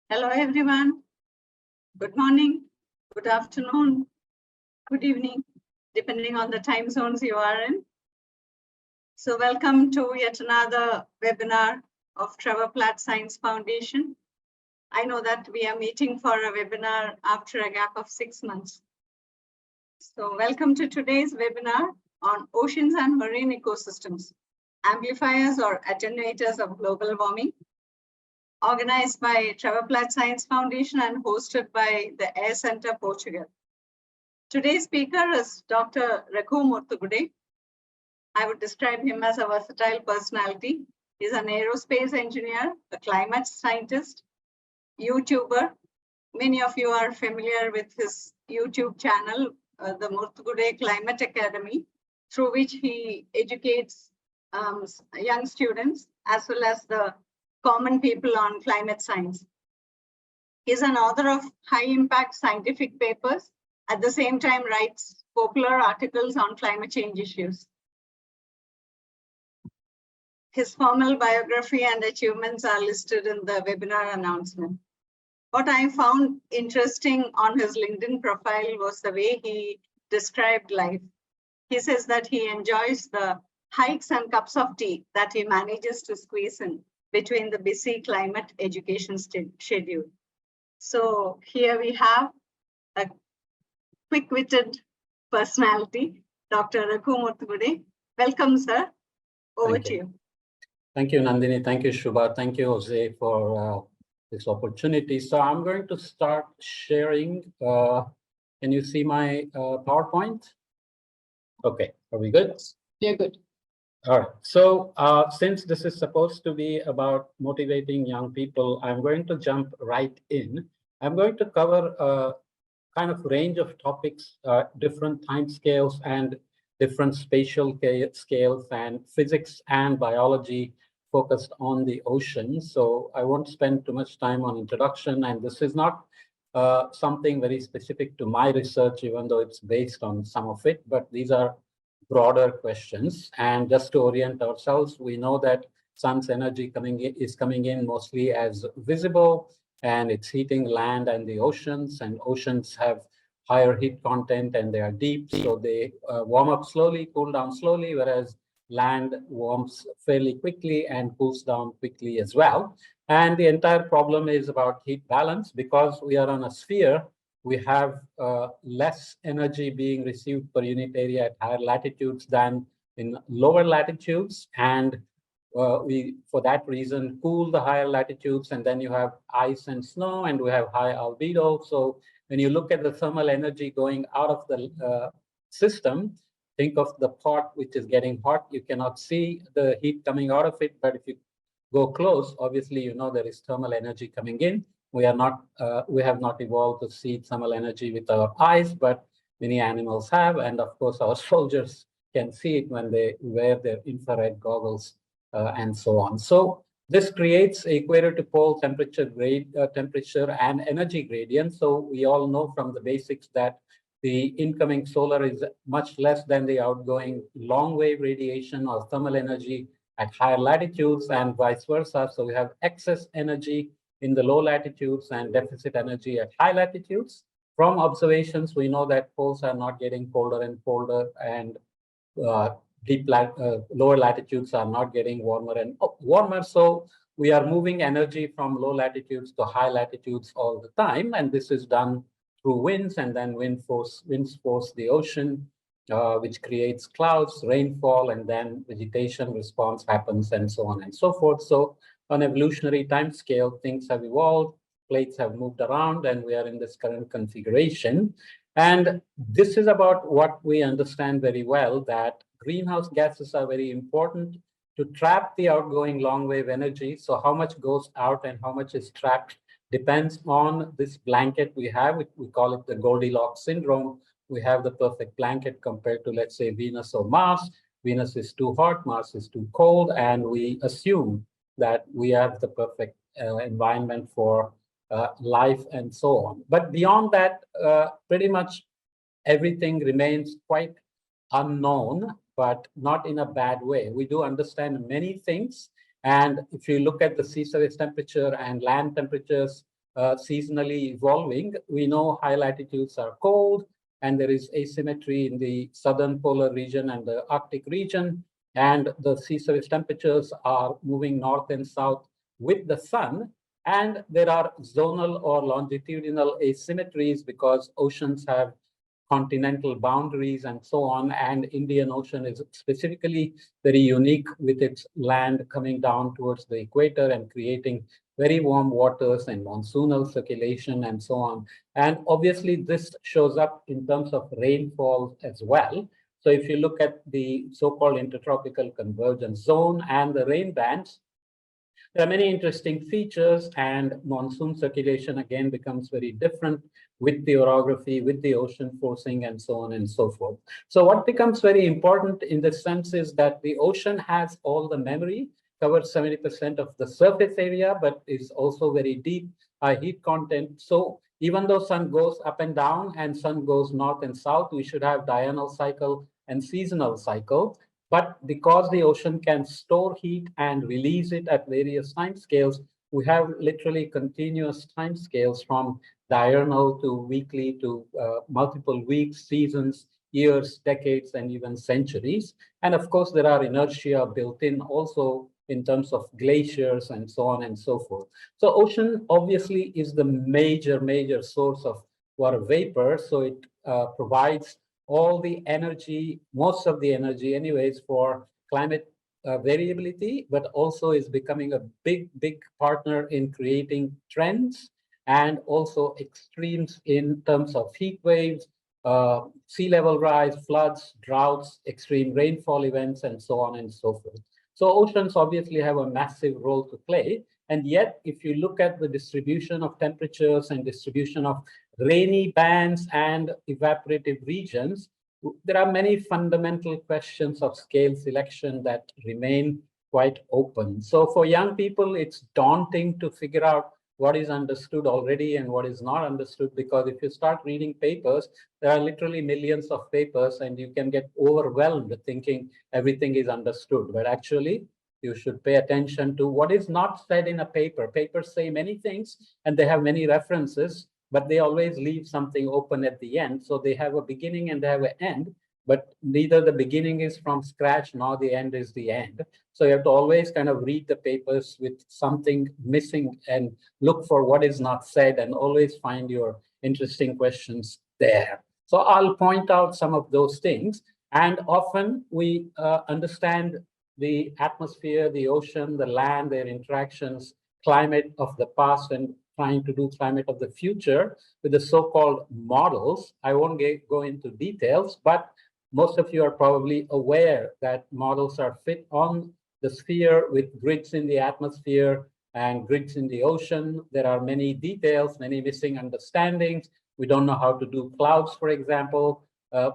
Hello, everyone. Good morning, good afternoon, good evening, depending on the time zones you are in. So welcome to yet another webinar of Trevor Platt Science Foundation. I know that we are meeting for a webinar after a gap of 6 months. So welcome to today's webinar on oceans and marine ecosystems, amplifiers or attenuators of global warming, organized by Trevor Platt Science Foundation and hosted by the Air Center, Portugal. Today's speaker is Dr. Raghu Murthugude. I would describe him as a versatile personality. He's an aerospace engineer, a climate scientist, YouTuber. Many of you are familiar with his YouTube channel, the Murthugude Climate Academy, through which he educates young students as well as the common people on climate science. He's an author of high-impact scientific papers, at the same time writes popular articles on climate change issues. His formal biography and achievements are listed in the webinar announcement. What I found interesting on his LinkedIn profile was the way he described life. He says that he enjoys the hikes and cups of tea that he manages to squeeze in between the busy climate education schedule. So here we have a quick-witted personality, Dr. Raghu Murthugude. Welcome, sir. Over to you. Thank you, Nandini. Thank you, Shubha. Thank you, Jose, for this opportunity. So I'm going to start sharing. Can you see my PowerPoint? Okay, are we good? Yeah, good. All right. So since this is supposed to be about motivating young people, I'm going to jump right in. I'm going to cover a kind of range of topics, different time scales and different spatial scales and physics and biology focused on the ocean. So I won't spend too much time on introduction, and this is not something very specific to my research, even though it's based on some of it, but these are broader questions. And just to orient ourselves, we know that sun's energy is coming in mostly as visible, and it's heating land and the oceans, and oceans have higher heat content and they are deep, so they warm up slowly, cool down slowly, whereas land warms fairly quickly and cools down quickly as well. And the entire problem is about heat balance. Because we are on a sphere, we have less energy being received per unit area at higher latitudes than in lower latitudes. And we, for that reason, cool the higher latitudes, and then you have ice and snow, and we have high albedo. So when you look at the thermal energy going out of the system, think of the pot which is getting hot. You cannot see the heat coming out of it, but if you go close, obviously you know there is thermal energy coming in. We have not evolved to see thermal energy with our eyes, but many animals have, and of course our soldiers can see it when they wear their infrared goggles and so on. So this creates equator to pole temperature and energy gradient. So we all know from the basics that the incoming solar is much less than the outgoing long wave radiation or thermal energy at higher latitudes, and vice versa. So we have excess energy in the low latitudes and deficit energy at high latitudes. From observations, we know that poles are not getting colder and colder, and lower latitudes are not getting warmer and warmer. So we are moving energy from low latitudes to high latitudes all the time, and this is done through winds, and then winds force the ocean, which creates clouds, rainfall, and then vegetation response happens, and so on and so forth. So on evolutionary time scale, things have evolved, plates have moved around, and we are in this current configuration. And this is about what we understand very well, that greenhouse gases are very important to trap the outgoing long wave energy. So how much goes out and how much is trapped depends on this blanket we have. We call it the Goldilocks syndrome. We have the perfect blanket compared to, let's say, Venus or Mars. Venus is too hot, Mars is too cold, and we assume that we have the perfect environment for life and so on. But beyond that, pretty much everything remains quite unknown, but not in a bad way. We do understand many things. And if you look at the sea surface temperature and land temperatures, seasonally evolving. We know high latitudes are cold, and there is asymmetry in the southern polar region and the Arctic region, and the sea surface temperatures are moving north and south with the sun. And there are zonal or longitudinal asymmetries because oceans have continental boundaries and so on. And Indian Ocean is specifically very unique with its land coming down towards the equator and creating very warm waters and monsoonal circulation and so on. And obviously this shows up in terms of rainfall as well. So if you look at the so-called intertropical convergence zone and the rain bands, there are many interesting features, and monsoon circulation again becomes very different with the orography, with the ocean forcing, and so on and so forth. So what becomes very important in this sense is that the ocean has all the memory, covers 70% of the surface area, but is also very deep, high heat content. So even though sun goes up and down and sun goes north and south, we should have diurnal cycle and seasonal cycle. But because the ocean can store heat and release it at various time scales, we have literally continuous time scales from diurnal to weekly to multiple weeks, seasons, years, decades, and even centuries. And of course, there are inertia built in also in terms of glaciers and so on and so forth. So ocean obviously is the major source of water vapor. So it provides all the energy, most of the energy anyways, for climate variability, but also is becoming a big partner in creating trends and also extremes in terms of heat waves, sea level rise, floods, droughts, extreme rainfall events, and so on and so forth. So oceans obviously have a massive role to play. And yet, if you look at the distribution of temperatures and distribution of rainy bands and evaporative regions, there are many fundamental questions of scale selection that remain quite open. So for young people, it's daunting to figure out what is understood already and what is not understood, because if you start reading papers, there are literally millions of papers and you can get overwhelmed thinking everything is understood. But actually, you should pay attention to what is not said in a paper. Papers say many things and they have many references, but they always leave something open at the end. So they have a beginning and they have an end, but neither the beginning is from scratch nor the end is the end. So you have to always kind of read the papers with something missing and look for what is not said and always find your interesting questions there. So I'll point out some of those things. And often we understand the atmosphere, the ocean, the land, their interactions, climate of the past, and trying to do climate of the future with the so-called models. I won't go into details, but most of you are probably aware that models are fit on the sphere with grids in the atmosphere and grids in the ocean. There are many details, many missing understandings. We don't know how to do clouds, for example,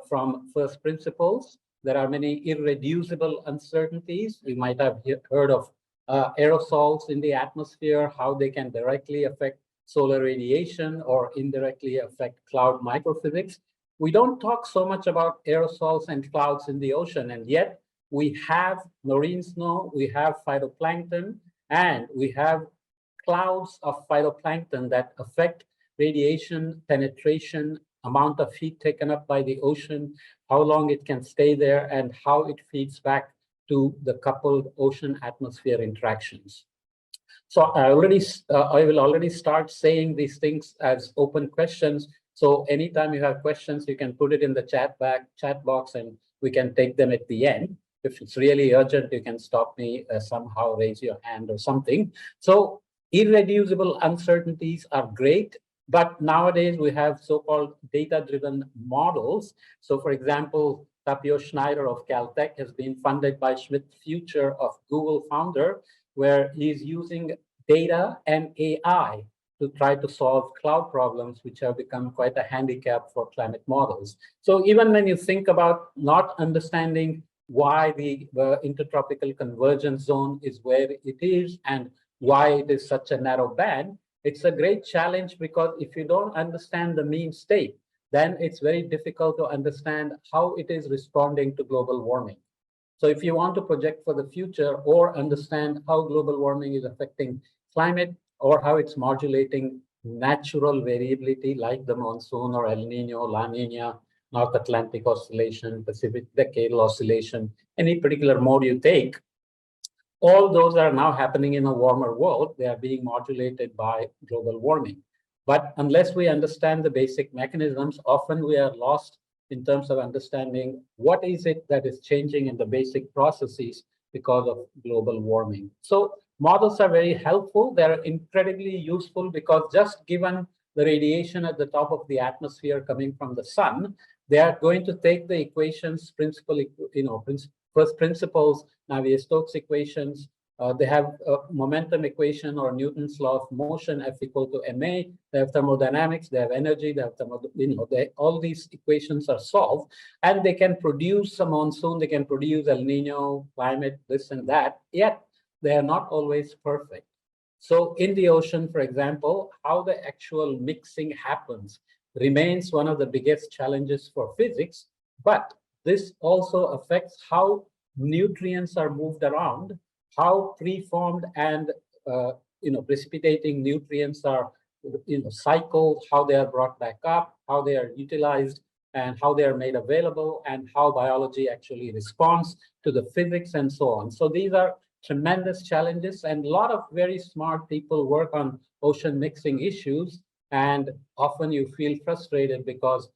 from first principles. There are many irreducible uncertainties. We might have heard of aerosols in the atmosphere, how they can directly affect solar radiation or indirectly affect cloud microphysics. We don't talk so much about aerosols and clouds in the ocean, and yet we have marine snow, we have phytoplankton, and we have clouds of phytoplankton that affect radiation penetration, amount of heat taken up by the ocean, how long it can stay there, and how it feeds back to the coupled ocean atmosphere interactions. So I will already start saying these things as open questions. So anytime you have questions, you can put it in the chat box and we can take them at the end. If it's really urgent, you can stop me, somehow raise your hand or something. So irreducible uncertainties are great, but nowadays we have so-called data-driven models. So for example, Tapio Schneider of Caltech has been funded by Schmidt Future of Google founder, where he's using data and AI to try to solve cloud problems, which have become quite a handicap for climate models. So even when you think about not understanding why the intertropical convergence zone is where it is and why it is such a narrow band, it's a great challenge, because if you don't understand the mean state, then it's very difficult to understand how it is responding to global warming. So if you want to project for the future or understand how global warming is affecting climate or how it's modulating natural variability like the monsoon or El Nino, La Nina, North Atlantic Oscillation, Pacific Decadal Oscillation, any particular mode you take, all those are now happening in a warmer world. They are being modulated by global warming. But unless we understand the basic mechanisms, often we are lost in terms of understanding what is it that is changing in the basic processes because of global warming. So models are very helpful. They're incredibly useful because just given the radiation at the top of the atmosphere coming from the sun, they are going to take the equations, first principles, Navier-Stokes equations. They have a momentum equation or Newton's law of motion, F equal to ma. They have thermodynamics, they have energy, they have all these equations are solved, and they can produce a monsoon, they can produce El Nino, climate, this and that, yet they are not always perfect. So in the ocean, for example, how the actual mixing happens remains one of the biggest challenges for physics, but this also affects how nutrients are moved around, how preformed and precipitating nutrients are cycled, how they are brought back up, how they are utilized, and how they are made available, and how biology actually responds to the physics and so on. So these are tremendous challenges, and a lot of very smart people work on ocean mixing issues, and often you feel frustrated because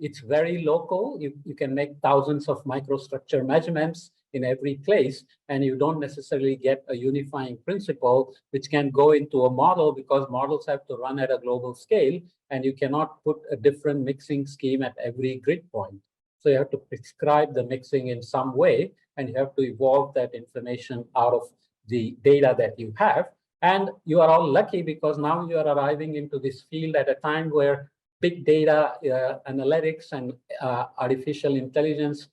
it's very local. You can make thousands of microstructure measurements in every place, and you don't necessarily get a unifying principle which can go into a model, because models have to run at a global scale, and you cannot put a different mixing scheme at every grid point. So you have to prescribe the mixing in some way, and you have to evolve that information out of the data that you have. And you are all lucky because now you are arriving into this field at a time where big data analytics and artificial intelligence,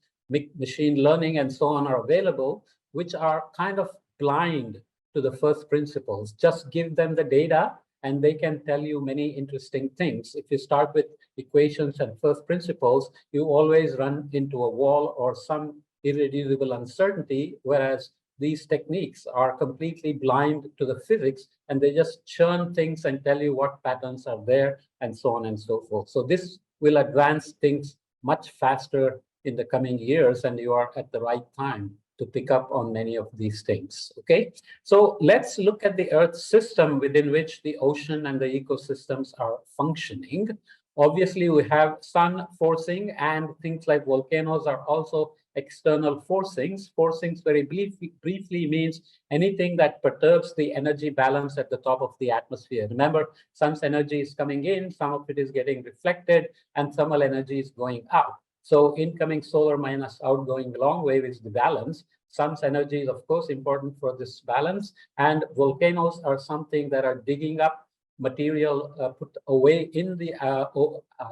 machine learning, and so on are available, which are kind of blind to the first principles. Just give them the data and they can tell you many interesting things. If you start with equations and first principles, you always run into a wall or some irreducible uncertainty, whereas these techniques are completely blind to the physics, and they just churn things and tell you what patterns are there, and so on and so forth. So this will advance things much faster in the coming years, and you are at the right time to pick up on many of these things, okay? So let's look at the Earth system within which the ocean and the ecosystems are functioning. Obviously, we have sun forcing, and things like volcanoes are also external forcings. Forcings very briefly means anything that perturbs the energy balance at the top of the atmosphere. Remember, sun's energy is coming in, some of it is getting reflected, and thermal energy is going out. So incoming solar minus outgoing long wave is the balance. Sun's energy is, of course, important for this balance, and volcanoes are something that are digging up material put away in the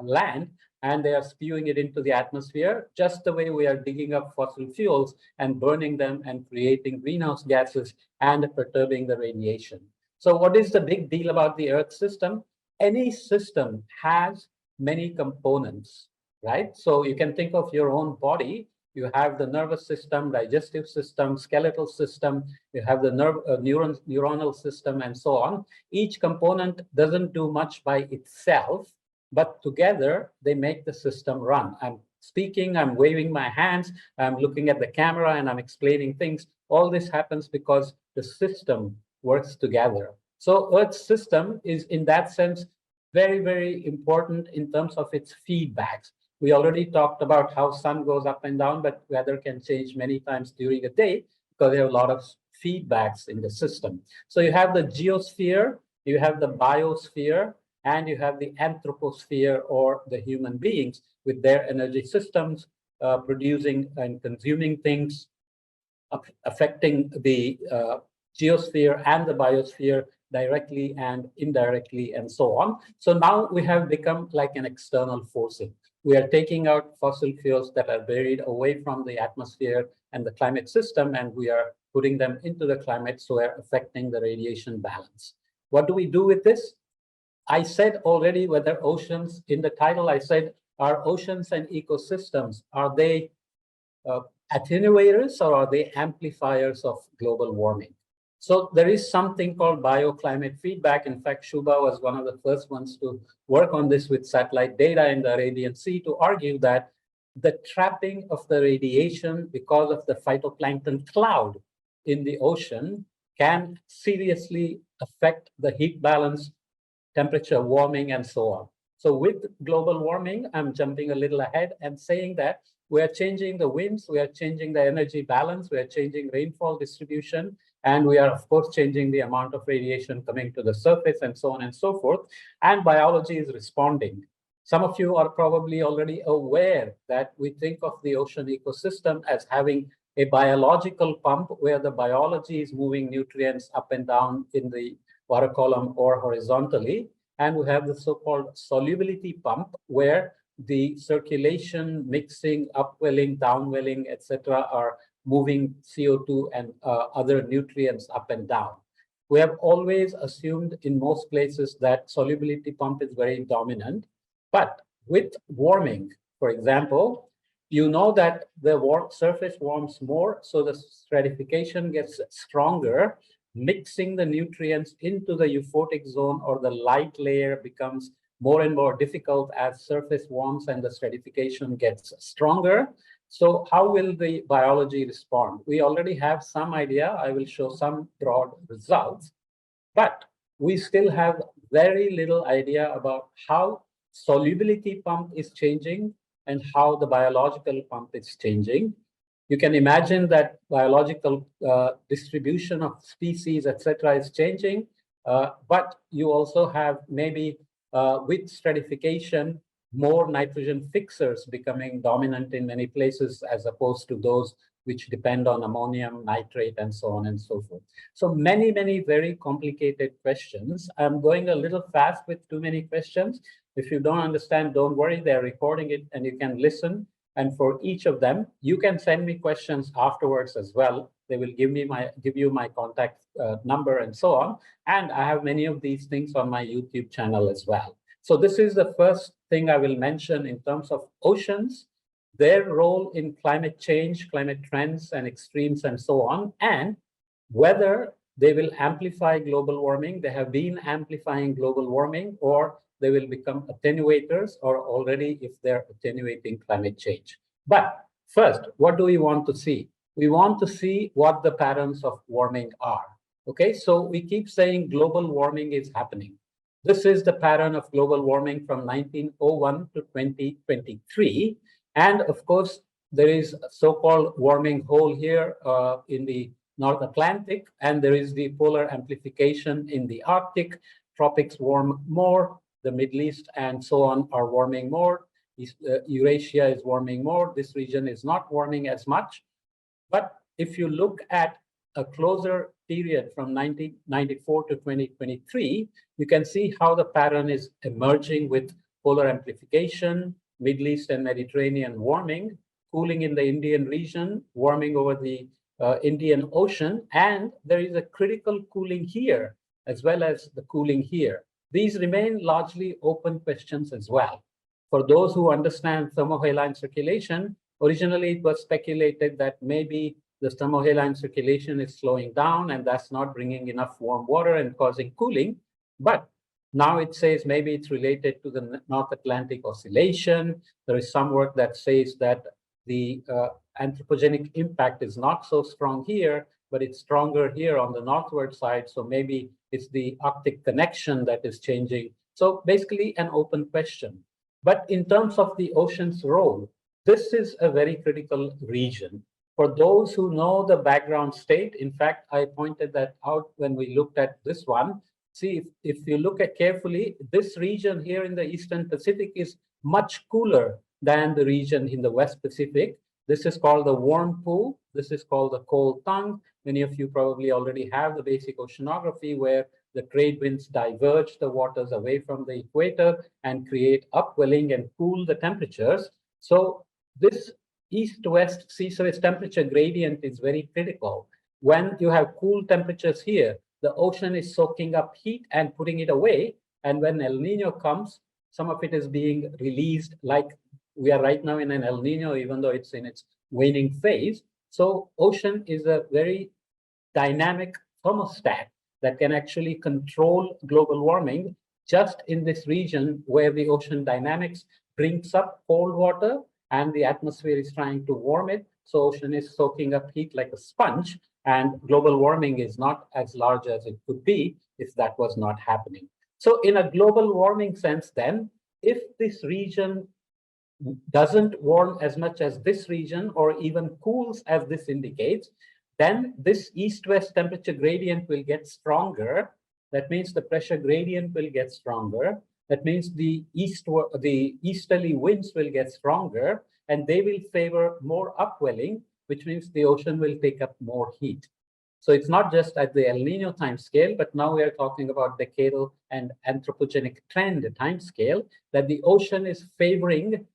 land, and they are spewing it into the atmosphere, just the way we are digging up fossil fuels and burning them and creating greenhouse gases and perturbing the radiation. So what is the big deal about the Earth system? Any system has many components, right? So you can think of your own body. You have the nervous system, digestive system, skeletal system, you have the neuronal system, and so on. Each component doesn't do much by itself, but together they make the system run. I'm speaking, I'm waving my hands, I'm looking at the camera, and I'm explaining things. All this happens because the system works together. So Earth's system is, in that sense, very, very important in terms of its feedbacks. We already talked about how sun goes up and down, but weather can change many times during a day because there are a lot of feedbacks in the system. So you have the geosphere, you have the biosphere, and you have the anthroposphere, or the human beings with their energy systems, producing and consuming things, affecting the geosphere and the biosphere directly and indirectly, and so on. So now we have become like an external forcing. We are taking out fossil fuels that are buried away from the atmosphere and the climate system, and we are putting them into the climate, so we're affecting the radiation balance. What do we do with this? I said already, whether oceans, in the title I said, are oceans and ecosystems, are they attenuators or are they amplifiers of global warming? So there is something called bioclimate feedback. In fact, Shubha was one of the first ones to work on this with satellite data in the Arabian Sea to argue that the trapping of the radiation because of the phytoplankton cloud in the ocean can seriously affect the heat balance, temperature warming, and so on. So with global warming, I'm jumping a little ahead and saying that we are changing the winds, we are changing the energy balance, we are changing rainfall distribution, and we are, of course, changing the amount of radiation coming to the surface and so on and so forth. And biology is responding. Some of you are probably already aware that we think of the ocean ecosystem as having a biological pump where the biology is moving nutrients up and down in the water column or horizontally. And we have the so-called solubility pump where the circulation, mixing, upwelling, downwelling, etc., are moving CO2 and other nutrients up and down. We have always assumed in most places that solubility pump is very dominant. But with warming, for example, you know that the surface warms more, so the stratification gets stronger, mixing the nutrients into the euphotic zone or the light layer becomes more and more difficult as surface warms and the stratification gets stronger. So how will the biology respond? We already have some idea. I will show some broad results, but we still have very little idea about how solubility pump is changing and how the biological pump is changing. You can imagine that biological distribution of species, etc., is changing, but you also have maybe with stratification, more nitrogen fixers becoming dominant in many places as opposed to those which depend on ammonium, nitrate, and so on and so forth. So many, many very complicated questions. I'm going a little fast with too many questions. If you don't understand, don't worry, they're recording it and you can listen. And for each of them, you can send me questions afterwards as well. They will give you my contact number and so on. And I have many of these things on my YouTube channel as well. So this is the first thing I will mention in terms of oceans, their role in climate change, climate trends and extremes and so on, and whether they will amplify global warming. They have been amplifying global warming, or they will become attenuators, or already if they're attenuating climate change. But first, what do we want to see? We want to see what the patterns of warming are. Okay, so we keep saying global warming is happening. This is the pattern of global warming from 1901 to 2023. And of course, there is a so-called warming hole here in the North Atlantic, and there is the polar amplification in the Arctic. Tropics warm more, the Middle East and so on are warming more. Eurasia is warming more. This region is not warming as much. But if you look at a closer period from 1994 to 2023, you can see how the pattern is emerging with polar amplification, Middle East and Mediterranean warming, cooling in the Indian region, warming over the Indian Ocean, and there is a critical cooling here as well as the cooling here. These remain largely open questions as well. For those who understand thermohaline circulation, originally it was speculated that maybe the thermohaline circulation is slowing down and that's not bringing enough warm water and causing cooling. But now it says maybe it's related to the North Atlantic Oscillation. There is some work that says that the anthropogenic impact is not so strong here, but it's stronger here on the northward side. So maybe it's the Arctic connection that is changing. So basically an open question. But in terms of the ocean's role, this is a very critical region. For those who know the background state, in fact, I pointed that out when we looked at this one. See, if you look at carefully, this region here in the Eastern Pacific is much cooler than the region in the West Pacific. This is called the warm pool. This is called the cold tongue. Many of you probably already have the basic oceanography where the trade winds diverge the waters away from the equator and create upwelling and cool the temperatures. So this east-west sea surface temperature gradient is very critical. When you have cool temperatures here, the ocean is soaking up heat and putting it away. And when El Nino comes, some of it is being released, like we are right now in an El Nino, even though it's in its waning phase. So ocean is a very dynamic thermostat that can actually control global warming just in this region where the ocean dynamics brings up cold water and the atmosphere is trying to warm it. So ocean is soaking up heat like a sponge, and global warming is not as large as it could be if that was not happening. So in a global warming sense, then, if this region doesn't warm as much as this region or even cools as this indicates, then this east-west temperature gradient will get stronger. That means the pressure gradient will get stronger. That means the easterly winds will get stronger, and they will favor more upwelling, which means the ocean will take up more heat. So it's not just at the El Nino time scale, but now we are talking about decadal and anthropogenic trend time scale, that the ocean is favoring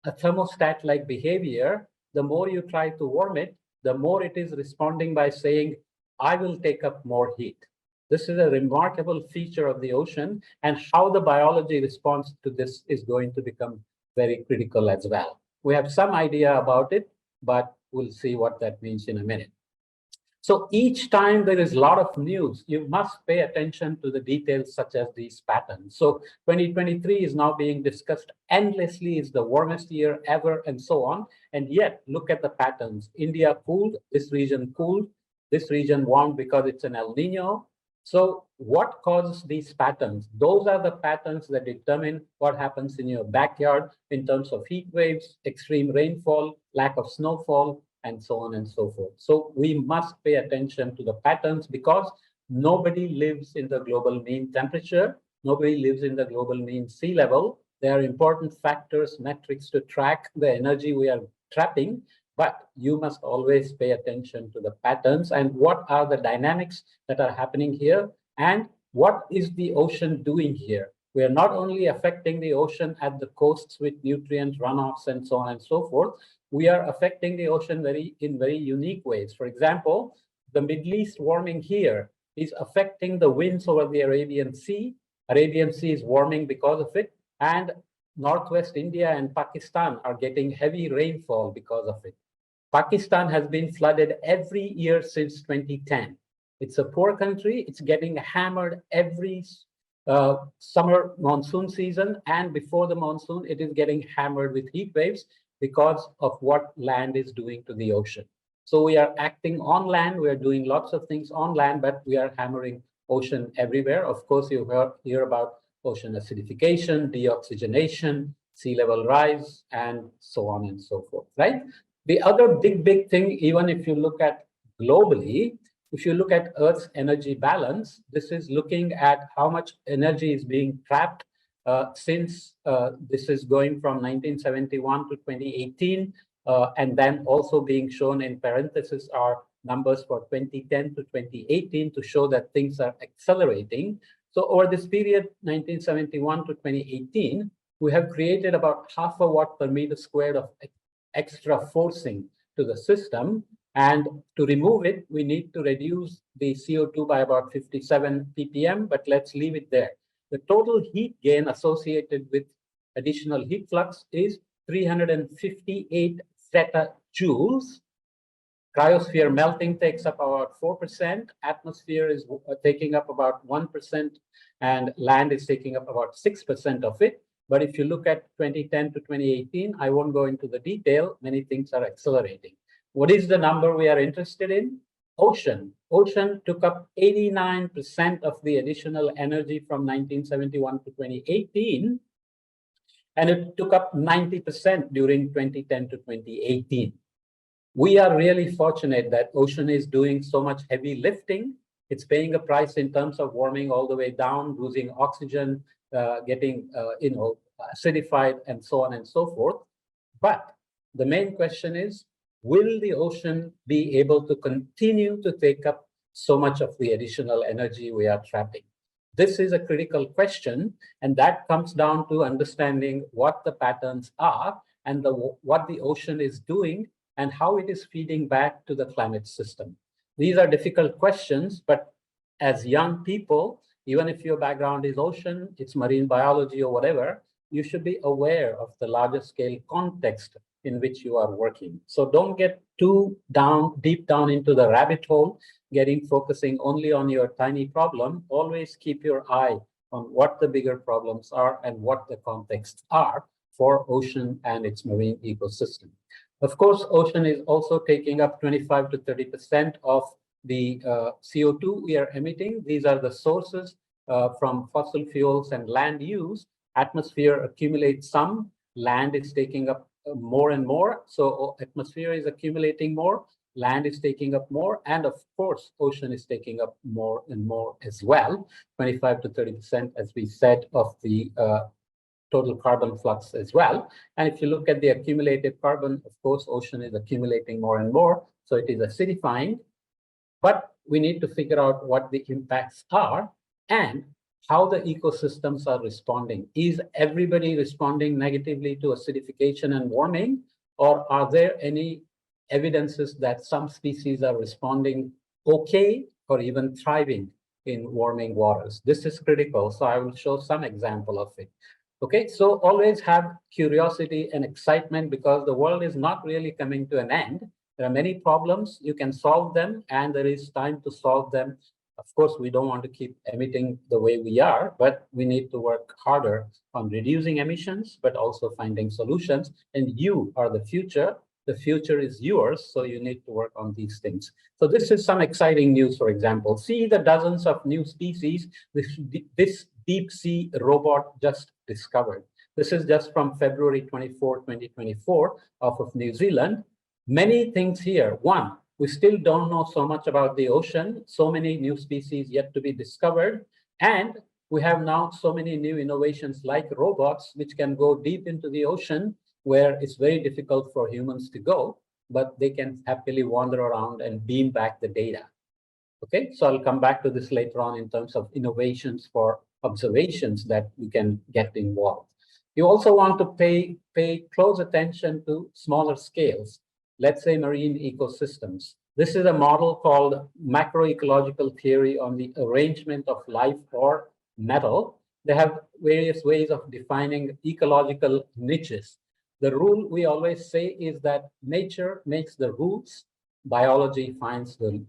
a thermostat-like behavior. The more you try to warm it, the more it is responding by saying, I will take up more heat. This is a remarkable feature of the ocean, and how the biology responds to this is going to become very critical as well. We have some idea about it, but we'll see what that means in a minute. So each time there is a lot of news, you must pay attention to the details such as these patterns. So 2023 is now being discussed endlessly, it's the warmest year ever, and so on. And yet, look at the patterns. India cooled, this region warmed because it's an El Nino. So what causes these patterns? Those are the patterns that determine what happens in your backyard in terms of heat waves, extreme rainfall, lack of snowfall, and so on and so forth. So we must pay attention to the patterns, because nobody lives in the global mean temperature. Nobody lives in the global mean sea level. There are important factors, metrics to track the energy we are trapping, but you must always pay attention to the patterns and what are the dynamics that are happening here, and what is the ocean doing here. We are not only affecting the ocean at the coasts with nutrient runoffs and so on and so forth, we are affecting the ocean in very unique ways. For example, the Middle East warming here is affecting the winds over the Arabian Sea. Arabian Sea is warming because of it, and Northwest India and Pakistan are getting heavy rainfall because of it. Pakistan has been flooded every year since 2010. It's a poor country. It's getting hammered every summer monsoon season, and before the monsoon, it is getting hammered with heat waves because of what land is doing to the ocean. So we are acting on land, we are doing lots of things on land, but we are hammering ocean everywhere. Of course, you hear about ocean acidification, deoxygenation, sea level rise, and so on and so forth, right? The other big thing, even if you look at globally, if you look at Earth's energy balance, this is looking at how much energy is being trapped since this is going from 1971 to 2018, and then also being shown in parentheses are numbers for 2010 to 2018 to show that things are accelerating. So over this period, 1971 to 2018, we have created about 0.5 watt per meter squared of extra forcing to the system. And to remove it, we need to reduce the CO2 by about 57 ppm, but let's leave it there. The total heat gain associated with additional heat flux is 358 zetajoules. Cryosphere melting takes up about 4%, atmosphere is taking up about 1%, and land is taking up about 6% of it. But if you look at 2010 to 2018, I won't go into the detail, many things are accelerating. What is the number we are interested in? Ocean. Ocean took up 89% of the additional energy from 1971 to 2018, and it took up 90% during 2010 to 2018. We are really fortunate that ocean is doing so much heavy lifting. It's paying a price in terms of warming all the way down, losing oxygen, getting acidified, and so on and so forth. But the main question is, will the ocean be able to continue to take up so much of the additional energy we are trapping? This is a critical question, and that comes down to understanding what the patterns are and what the ocean is doing and how it is feeding back to the climate system. These are difficult questions, but as young people, even if your background is ocean, it's marine biology or whatever, you should be aware of the larger scale context in which you are working. So don't get too deep down into the rabbit hole, focusing only on your tiny problem. Always keep your eye on what the bigger problems are and what the contexts are for ocean and its marine ecosystem. Of course, ocean is also taking up 25 to 30% of the CO2 we are emitting. These are the sources from fossil fuels and land use. Atmosphere accumulates some, land is taking up more and more. So atmosphere is accumulating more, land is taking up more, and of course, ocean is taking up more and more as well. 25 to 30%, as we said, of the total carbon flux as well. And if you look at the accumulated carbon, of course, ocean is accumulating more and more. So it is acidifying, but we need to figure out what the impacts are and how the ecosystems are responding. Is everybody responding negatively to acidification and warming, or are there any evidences that some species are responding okay or even thriving in warming waters? This is critical, so I will show some example of it. Okay, so always have curiosity and excitement because the world is not really coming to an end. There are many problems, you can solve them, and there is time to solve them. Of course, we don't want to keep emitting the way we are, but we need to work harder on reducing emissions, but also finding solutions. And you are the future. The future is yours, so you need to work on these things. So this is some exciting news, for example. See the dozens of new species this deep sea robot just discovered. This is just from February 24, 2024, off of New Zealand. Many things here. One, we still don't know so much about the ocean, so many new species yet to be discovered. And we have now so many new innovations like robots, which can go deep into the ocean where it's very difficult for humans to go, but they can happily wander around and beam back the data. Okay, so I'll come back to this later on in terms of innovations for observations that we can get involved. You also want to pay close attention to smaller scales. Let's say marine ecosystems. This is a model called macroecological theory on the arrangement of life or metal. They have various ways of defining ecological niches. The rule we always say is that nature makes the rules, biology finds the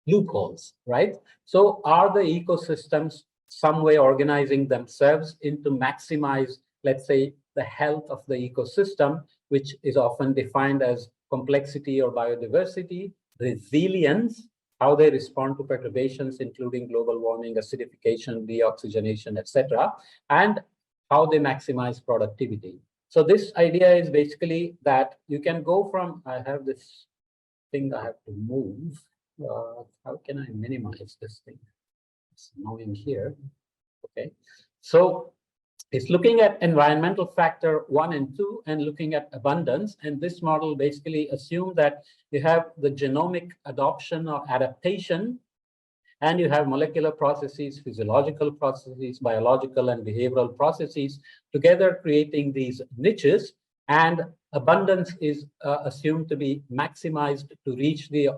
loopholes, right? So are the ecosystems some way organizing themselves into maximize, let's say, the health of the ecosystem, which is often defined as complexity or biodiversity, resilience, how they respond to perturbations, including global warming, acidification, deoxygenation, etc., and how they maximize productivity. So this idea is basically that you can go from, I have this thing I have to move. How can I minimize this thing? It's annoying here. Okay, so it's looking at environmental factor 1 and 2 and looking at abundance. And this model basically assumes that you have the genomic adoption or adaptation, and you have molecular processes, physiological processes, biological and behavioral processes together creating these niches. And abundance is assumed to be maximized to reach the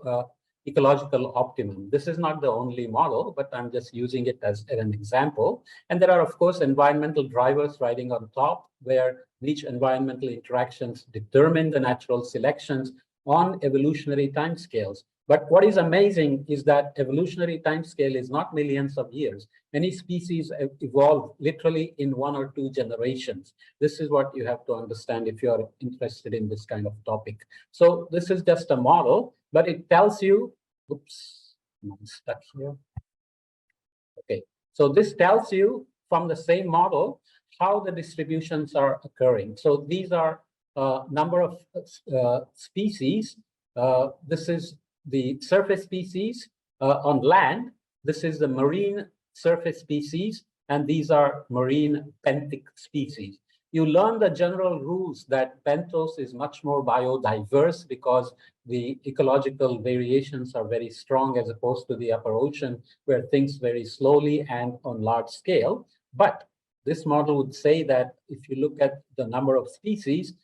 ecological optimum. This is not the only model, but I'm just using it as an example. And there are, of course, environmental drivers riding on top, where each environmental interactions determine the natural selections on evolutionary timescales. But what is amazing is that evolutionary timescale is not millions of years. Many species evolve literally in 1 or 2 generations. This is what you have to understand if you are interested in this kind of topic. So this is just a model, but it tells you, oops, I'm stuck here. Okay, so this tells you from the same model how the distributions are occurring. So these are number of species. This is the surface species on land. This is the marine surface species, and these are marine benthic species. You learn the general rules that benthos is much more biodiverse because the ecological variations are very strong as opposed to the upper ocean where things vary slowly and on large scale. But this model would say that if you look at the number of species,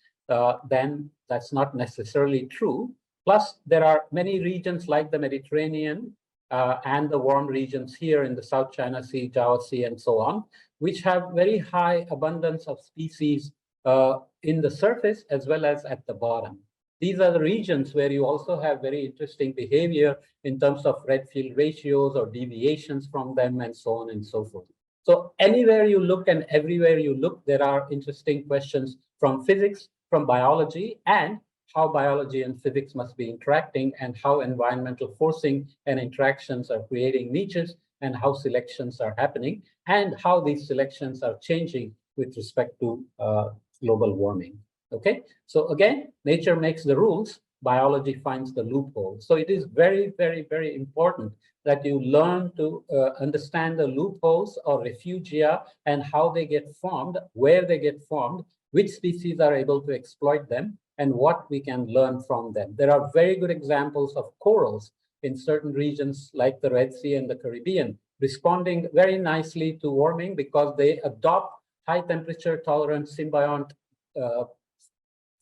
then that's not necessarily true. Plus, there are many regions like the Mediterranean and the warm regions here in the South China Sea, Java Sea, and so on, which have very high abundance of species in the surface as well as at the bottom. These are the regions where you also have very interesting behavior in terms of red field ratios or deviations from them and so on and so forth. So anywhere you look and everywhere you look, there are interesting questions from physics, from biology, and how biology and physics must be interacting and how environmental forcing and interactions are creating niches and how selections are happening and how these selections are changing with respect to global warming. Okay, so again, nature makes the rules, biology finds the loophole. So it is very, very, very important that you learn to understand the loopholes or refugia and how they get formed, where they get formed, which species are able to exploit them, and what we can learn from them. There are very good examples of corals in certain regions like the Red Sea and the Caribbean, responding very nicely to warming because they adopt high temperature tolerant symbiont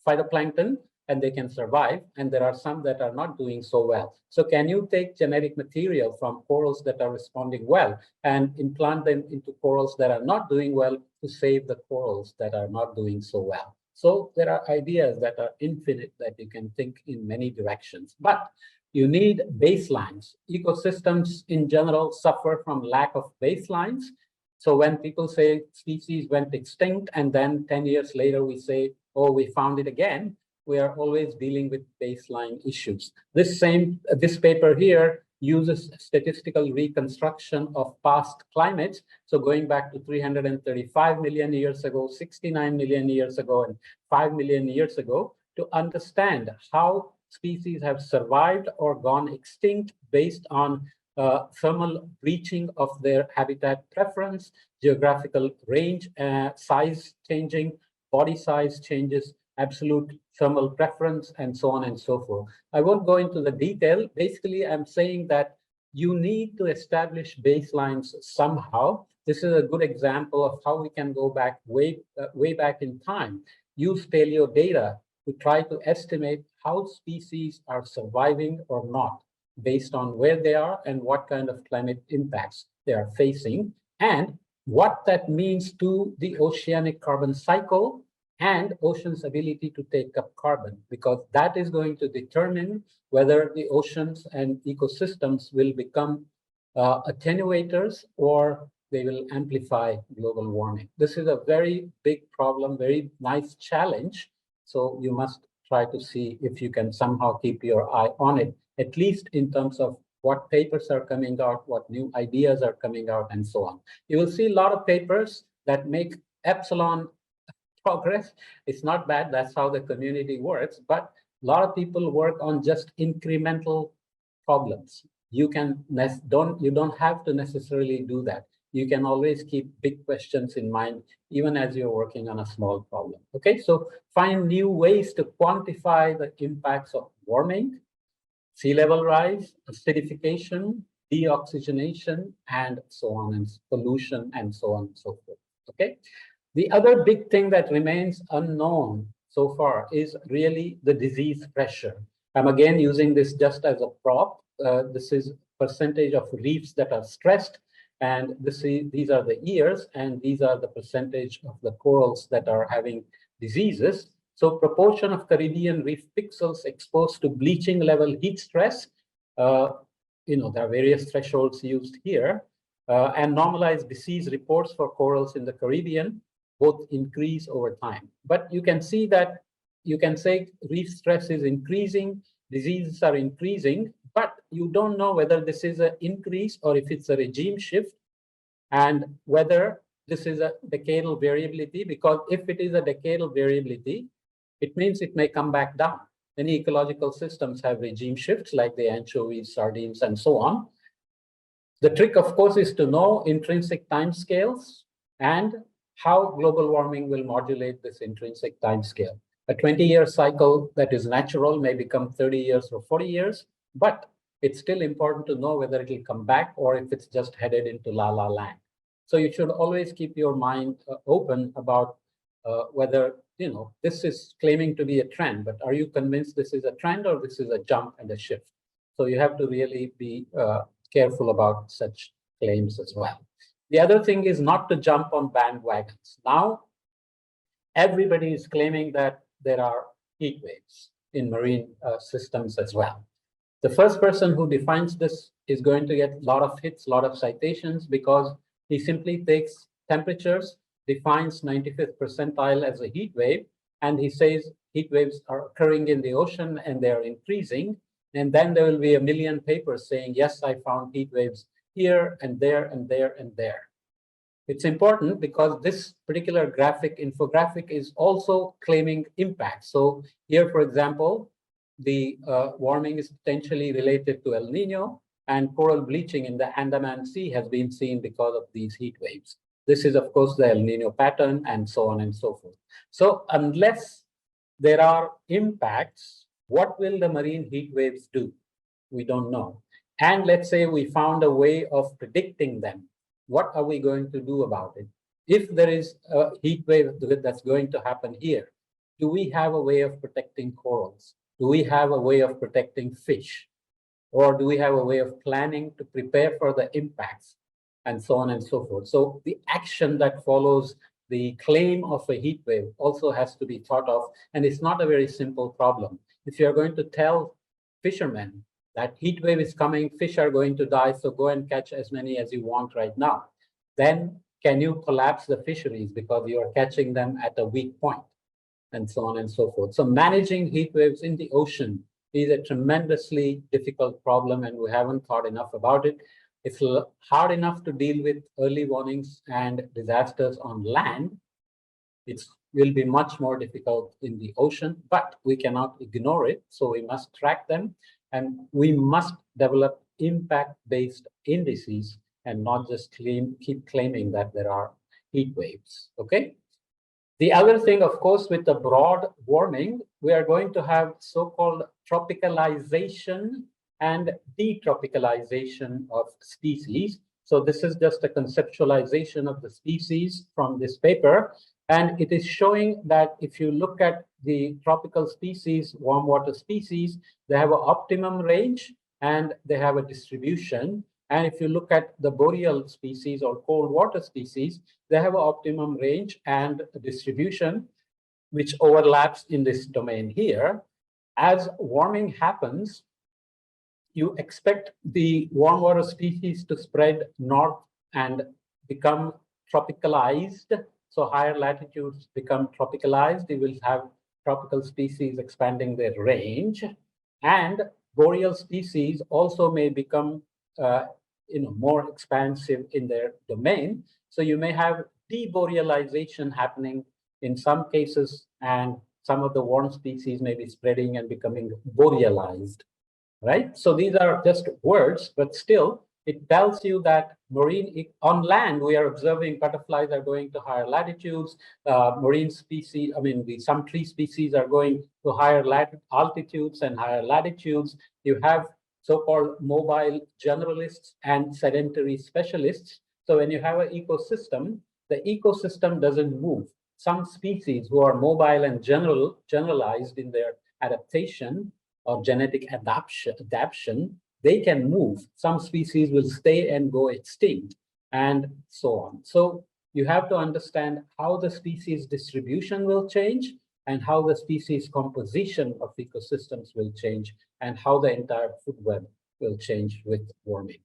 phytoplankton and they can survive. And there are some that are not doing so well. So can you take genetic material from corals that are responding well and implant them into corals that are not doing well to save the corals that are not doing so well? So there are ideas that are infinite that you can think in many directions, but you need baselines. Ecosystems in general suffer from lack of baselines. So when people say species went extinct and then 10 years later we say, oh, we found it again, we are always dealing with baseline issues. This paper here uses statistical reconstruction of past climates. So going back to 335 million years ago, 69 million years ago, and 5 million years ago to understand how species have survived or gone extinct based on thermal breaching of their habitat preference, geographical range, size changing, body size changes, absolute thermal preference, and so on and so forth. I won't go into the detail. Basically, I'm saying that you need to establish baselines somehow. This is a good example of how we can go back way back in time, use paleo data to try to estimate how species are surviving or not based on where they are and what kind of climate impacts they are facing, and what that means to the oceanic carbon cycle and ocean's ability to take up carbon, because that is going to determine whether the oceans and ecosystems will become attenuators or they will amplify global warming. This is a very big problem, very nice challenge. So you must try to see if you can somehow keep your eye on it, at least in terms of what papers are coming out, what new ideas are coming out, and so on. You will see a lot of papers that make epsilon progress. It's not bad, that's how the community works, but a lot of people work on just incremental problems. You don't have to necessarily do that. You can always keep big questions in mind, even as you're working on a small problem. Okay, so find new ways to quantify the impacts of warming, sea level rise, acidification, deoxygenation, and so on, and pollution, and so on and so forth. Okay. The other big thing that remains unknown so far is really the disease pressure. I'm again using this just as a prop. This is percentage of reefs that are stressed, and these are the years, and these are the percentage of the corals that are having diseases. So proportion of Caribbean reef pixels exposed to bleaching level heat stress, there are various thresholds used here, and normalized disease reports for corals in the Caribbean both increase over time. But you can see that you can say reef stress is increasing, diseases are increasing, but you don't know whether this is an increase or if it's a regime shift, and whether this is a decadal variability, because if it is a decadal variability, it means it may come back down. Many ecological systems have regime shifts like the anchovies, sardines, and so on. The trick, of course, is to know intrinsic timescales and how global warming will modulate this intrinsic timescale. A 20-year cycle that is natural may become 30 years or 40 years, but it's still important to know whether it will come back or if it's just headed into la-la land. So you should always keep your mind open about whether, this is claiming to be a trend, but are you convinced this is a trend or this is a jump and a shift? So you have to really be careful about such claims as well. The other thing is not to jump on bandwagons. Now, everybody is claiming that there are heat waves in marine systems as well. The first person who defines this is going to get a lot of hits, a lot of citations, because he simply takes temperatures, defines 95th percentile as a heat wave, and he says heat waves are occurring in the ocean and they're increasing. And then there will be a million papers saying, yes, I found heat waves here and there and there and there. It's important because this particular infographic is also claiming impact. So here, for example, the warming is potentially related to El Nino, and coral bleaching in the Andaman Sea has been seen because of these heat waves. This is, of course, the El Nino pattern, and so on and so forth. So unless there are impacts, what will the marine heat waves do? We don't know. And let's say we found a way of predicting them. What are we going to do about it? If there is a heat wave that's going to happen here, do we have a way of protecting corals? Do we have a way of protecting fish? Or do we have a way of planning to prepare for the impacts, and so on and so forth? So the action that follows the claim of a heat wave also has to be thought of, and it's not a very simple problem. If you're going to tell fishermen that heat wave is coming, fish are going to die, so go and catch as many as you want right now, then can you collapse the fisheries because you are catching them at a weak point, and so on and so forth? So managing heat waves in the ocean is a tremendously difficult problem, and we haven't thought enough about it. It's hard enough to deal with early warnings and disasters on land. It will be much more difficult in the ocean, but we cannot ignore it. So we must track them, and we must develop impact-based indices and not just keep claiming that there are heat waves, okay? The other thing, of course, with the broad warming, we are going to have so-called tropicalization and detropicalization of species. So this is just a conceptualization of the species from this paper. And it is showing that if you look at the tropical species, warm water species, they have an optimum range and they have a distribution. And if you look at the boreal species or cold water species, they have an optimum range and a distribution, which overlaps in this domain here. As warming happens, you expect the warm water species to spread north and become tropicalized. So higher latitudes become tropicalized. You will have tropical species expanding their range. And boreal species also may become more expansive in their domain. So you may have deborealization happening in some cases, and some of the warm species may be spreading and becoming borealized, right? So these are just words, but still it tells you that on land, we are observing butterflies are going to higher latitudes, marine species, some tree species are going to higher altitudes and higher latitudes. You have so-called mobile generalists and sedentary specialists. So when you have an ecosystem, the ecosystem doesn't move. Some species who are mobile and generalized in their adaptation or genetic adaptation, they can move. Some species will stay and go extinct, and so on. So you have to understand how the species distribution will change and how the species composition of ecosystems will change and how the entire food web will change with warming.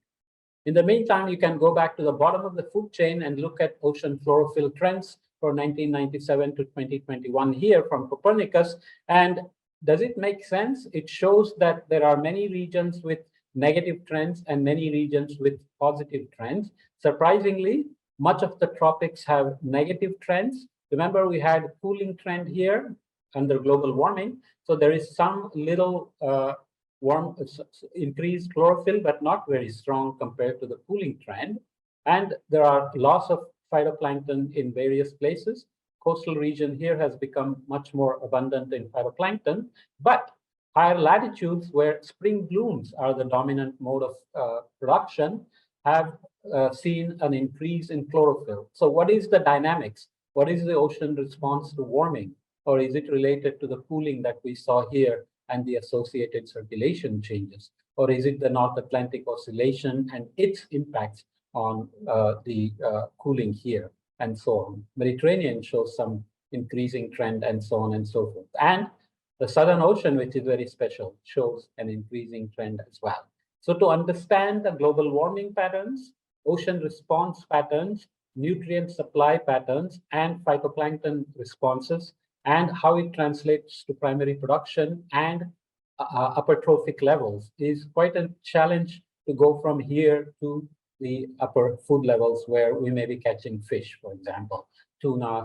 In the meantime, you can go back to the bottom of the food chain and look at ocean chlorophyll trends for 1997 to 2021 here from Copernicus. And does it make sense? It shows that there are many regions with negative trends and many regions with positive trends. Surprisingly, much of the tropics have negative trends. Remember, we had a cooling trend here under global warming. So there is some little increased chlorophyll, but not very strong compared to the cooling trend. And there are loss of phytoplankton in various places. Coastal region here has become much more abundant in phytoplankton, but higher latitudes where spring blooms are the dominant mode of production have seen an increase in chlorophyll. So what is the dynamics? What is the ocean response to warming? Or is it related to the cooling that we saw here and the associated circulation changes? Or is it the North Atlantic Oscillation and its impacts on the cooling here, and so on? Mediterranean shows some increasing trend, and so on and so forth. And the Southern Ocean, which is very special, shows an increasing trend as well. So to understand the global warming patterns, ocean response patterns, nutrient supply patterns, and phytoplankton responses, and how it translates to primary production and upper trophic levels is quite a challenge to go from here to the upper food levels where we may be catching fish, for example, tuna,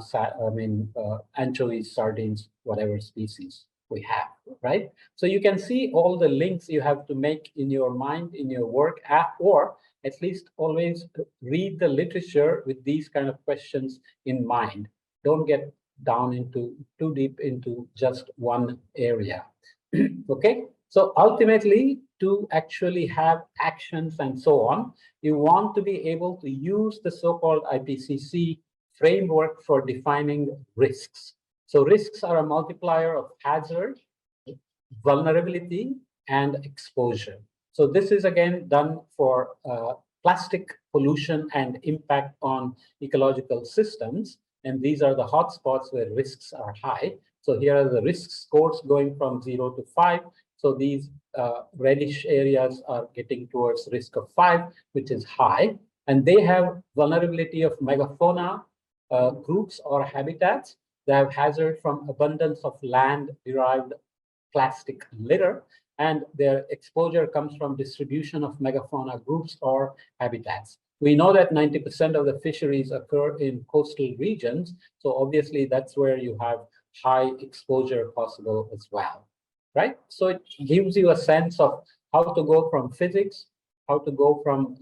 anchovies, sardines, whatever species we have, right? So you can see all the links you have to make in your mind, in your work, or at least always read the literature with these kind of questions in mind. Don't get down into too deep into just one area. Okay, so ultimately, to actually have actions and so on, you want to be able to use the so-called IPCC framework for defining risks. So risks are a multiplier of hazard, vulnerability, and exposure. So this is again done for plastic pollution and impact on ecological systems. And these are the hotspots where risks are high. So here are the risk scores going from 0 to 5. So these reddish areas are getting towards risk of 5, which is high. And they have vulnerability of megafauna groups or habitats. They have hazard from abundance of land-derived plastic litter, and their exposure comes from distribution of megafauna groups or habitats. We know that 90% of the fisheries occur in coastal regions, so obviously that's where you have high exposure possible as well, right? So it gives you a sense of how to go from physics, how to go from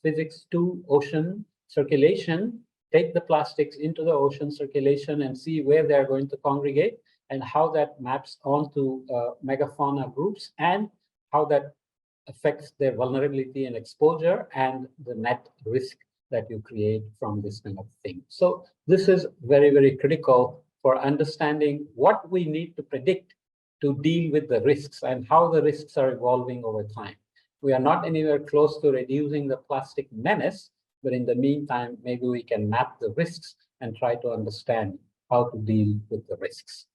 physics to ocean circulation, take the plastics into the ocean circulation and see where they're going to congregate and how that maps onto megafauna groups and how that affects their vulnerability and exposure and the net risk that you create from this kind of thing. So this is very, very critical for understanding what we need to predict to deal with the risks and how the risks are evolving over time. We are not anywhere close to reducing the plastic menace, but in the meantime, maybe we can map the risks and try to understand how to deal with the risks.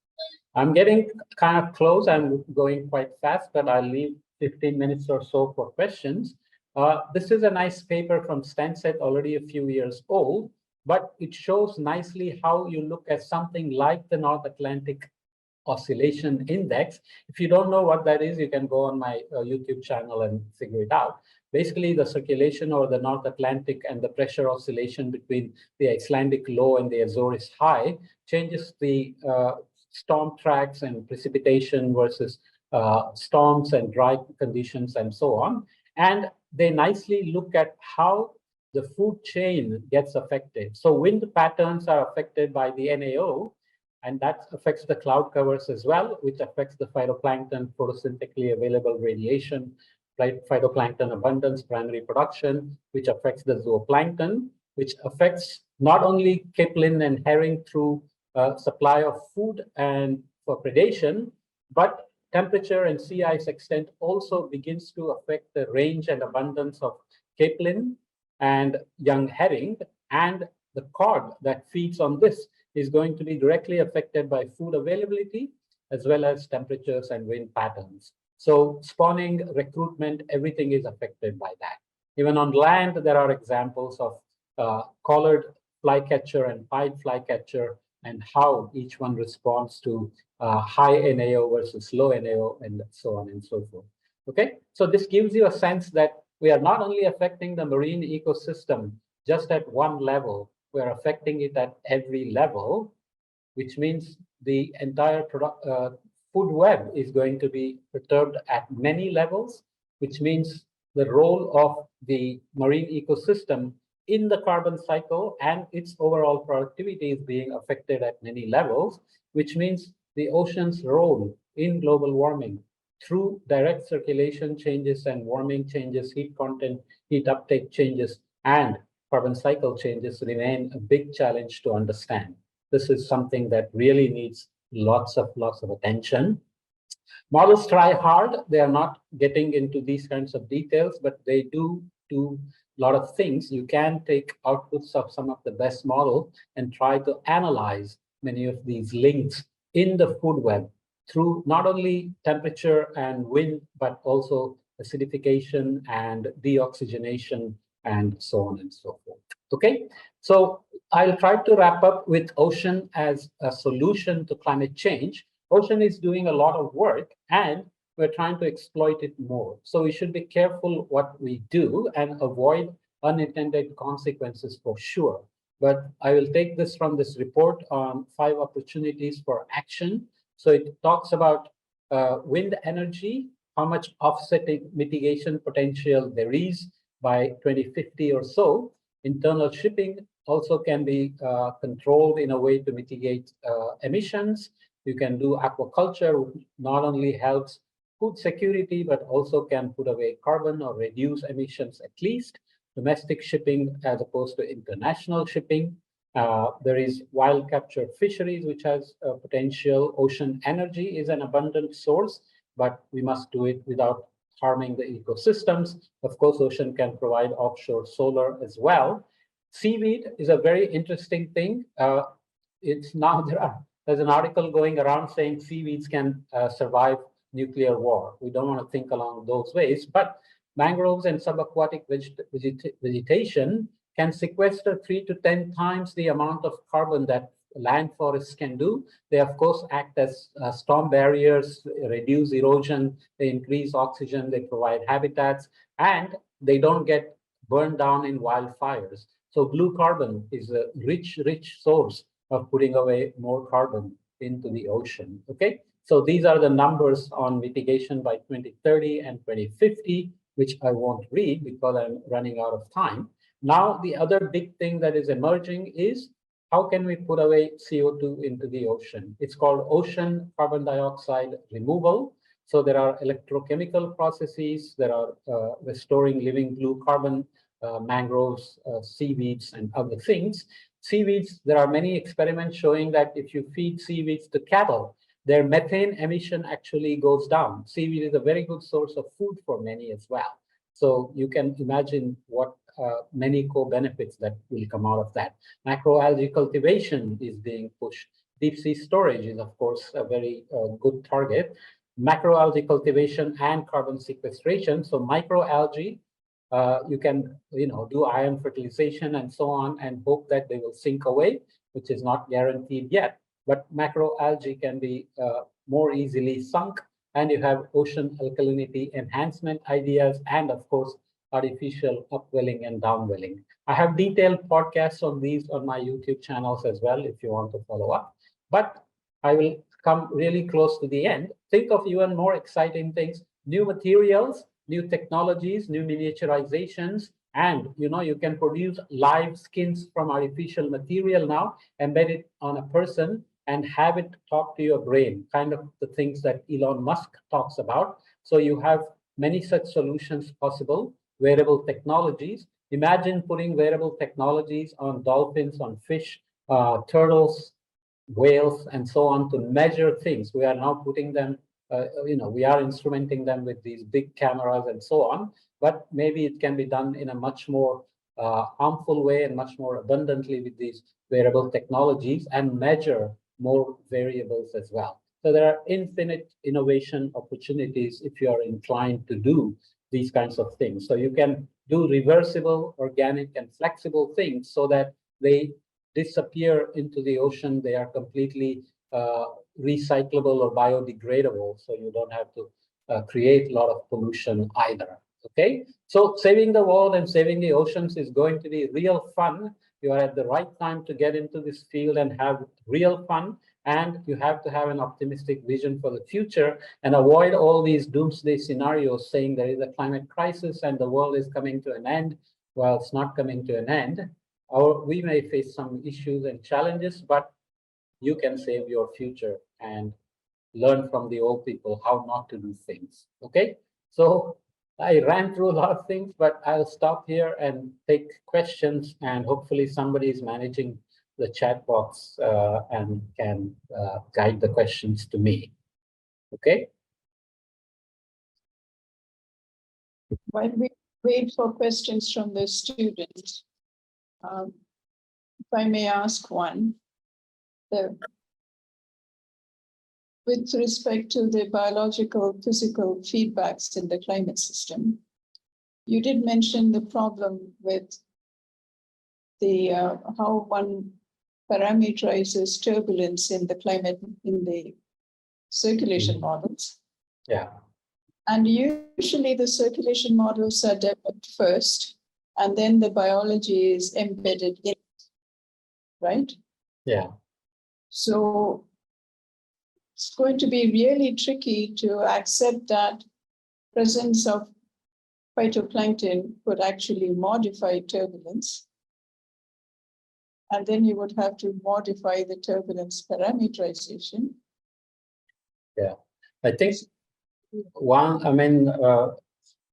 I'm getting kind of close. I'm going quite fast, but I'll leave 15 minutes or so for questions. This is a nice paper from Stansted, already a few years old, but it shows nicely how you look at something like the North Atlantic Oscillation Index. If you don't know what that is, you can go on my YouTube channel and figure it out. Basically, the circulation over the North Atlantic and the pressure oscillation between the Icelandic low and the Azores high changes the storm tracks and precipitation versus storms and dry conditions and so on. And they nicely look at how the food chain gets affected. So wind patterns are affected by the NAO, and that affects the cloud covers as well, which affects the phytoplankton photosynthetically available radiation, phytoplankton abundance, primary production, which affects the zooplankton, which affects not only capelin and herring through supply of food and for predation, but temperature and sea ice extent also begins to affect the range and abundance of capelin and young herring, and the cod that feeds on this is going to be directly affected by food availability as well as temperatures and wind patterns. So spawning, recruitment, everything is affected by that. Even on land, there are examples of collared flycatcher and pied flycatcher and how each one responds to high NAO versus low NAO and so on and so forth. Okay, so this gives you a sense that we are not only affecting the marine ecosystem just at one level, we are affecting it at every level, which means the entire food web is going to be perturbed at many levels, which means the role of the marine ecosystem in the carbon cycle and its overall productivity is being affected at many levels, which means the ocean's role in global warming through direct circulation changes and warming changes, heat content, heat uptake changes, and carbon cycle changes remain a big challenge to understand. This is something that really needs lots of attention. Models try hard. They are not getting into these kinds of details, but they do a lot of things. You can take outputs of some of the best model and try to analyze many of these links in the food web through not only temperature and wind, but also acidification and deoxygenation and so on and so forth. Okay, so I'll try to wrap up with ocean as a solution to climate change. Ocean is doing a lot of work and we're trying to exploit it more. So we should be careful what we do and avoid unintended consequences for sure. But I will take this from this report on 5 opportunities for action. So it talks about wind energy, how much offsetting mitigation potential there is by 2050 or so. Internal shipping also can be controlled in a way to mitigate emissions. You can do aquaculture, which not only helps food security, but also can put away carbon or reduce emissions at least. Domestic shipping as opposed to international shipping. There is wild capture fisheries, which has potential. Ocean energy is an abundant source, but we must do it without harming the ecosystems. Of course, ocean can provide offshore solar as well. Seaweed is a very interesting thing. It's now there's an article going around saying seaweeds can survive nuclear war. We don't want to think along those ways, but mangroves and subaquatic vegetation can sequester 3 to 10 times the amount of carbon that land forests can do. They, of course, act as storm barriers, reduce erosion, they increase oxygen, they provide habitats, and they don't get burned down in wildfires. So blue carbon is a rich, rich source of putting away more carbon into the ocean, okay? So these are the numbers on mitigation by 2030 and 2050, which I won't read because I'm running out of time. Now, the other big thing that is emerging is how can we put away CO2 into the ocean? It's called ocean carbon dioxide removal. So there are electrochemical processes, there are restoring living blue carbon, mangroves, seaweeds, and other things. Seaweeds, there are many experiments showing that if you feed seaweeds to cattle, their methane emission actually goes down. Seaweed is a very good source of food for many as well. So you can imagine what many co-benefits that will come out of that. Macroalgae cultivation is being pushed. Deep sea storage is, of course, a very good target. Macroalgae cultivation and carbon sequestration. So microalgae, you can, do ion fertilization and so on and hope that they will sink away, which is not guaranteed yet. But macroalgae can be more easily sunk, and you have ocean alkalinity enhancement ideas, and of course, artificial upwelling and downwelling. I have detailed podcasts on these on my YouTube channels as well, if you want to follow up. But I will come really close to the end. Think of even more exciting things, new materials, new technologies, new miniaturizations, and you can produce live skins from artificial material now, embed it on a person, and have it talk to your brain, kind of the things that Elon Musk talks about. So you have many such solutions possible, wearable technologies. Imagine putting wearable technologies on dolphins, on fish, turtles, whales, and so on to measure things. We are now putting them, we are instrumenting them with these big cameras and so on, but maybe it can be done in a much more harmful way and much more abundantly with these wearable technologies and measure more variables as well. So there are infinite innovation opportunities if you are inclined to do these kinds of things. So you can do reversible, organic, and flexible things so that they disappear into the ocean. They are completely recyclable or biodegradable, so you don't have to create a lot of pollution either. Okay, so saving the world and saving the oceans is going to be real fun. You are at the right time to get into this field and have real fun. And you have to have an optimistic vision for the future and avoid all these doomsday scenarios saying there is a climate crisis and the world is coming to an end. Well, it's not coming to an end. Or we may face some issues and challenges, but you can save your future and learn from the old people how not to do things. Okay, so I ran through a lot of things, but I'll stop here and take questions, and hopefully somebody is managing the chat box and can guide the questions to me. Okay. While we wait for questions from the students, if I may ask one, with respect to the biological, physical feedbacks in the climate system, you did mention the problem with the how one parameterizes turbulence in the climate in the circulation models. Yeah. And usually the circulation models are developed first, and then the biology is embedded in it, right? Yeah. So it's going to be really tricky to accept that presence of phytoplankton could actually modify turbulence. And then you would have to modify the turbulence parameterization. Yeah. I think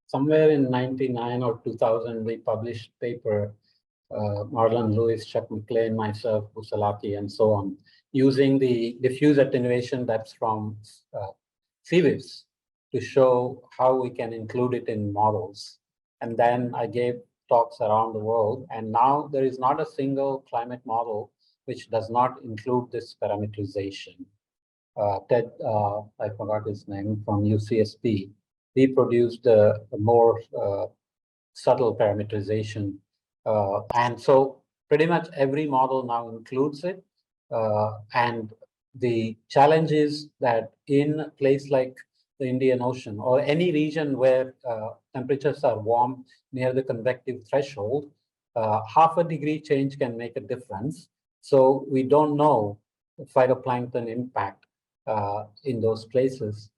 somewhere in 99 or 2000, we published paper, Marlon Lewis, Chuck McLean, myself, Busalaki, and so on, using the diffuse attenuation that's from CVIS to show how we can include it in models. And then I gave talks around the world, and now there is not a single climate model which does not include this parameterization. Ted, I forgot his name, from UCSB, he produced a more subtle parameterization. And so pretty much every model now includes it. And the challenge is that in a place like the Indian Ocean or any region where temperatures are warm near the convective threshold, half a degree change can make a difference. So we don't know the phytoplankton impact in those places,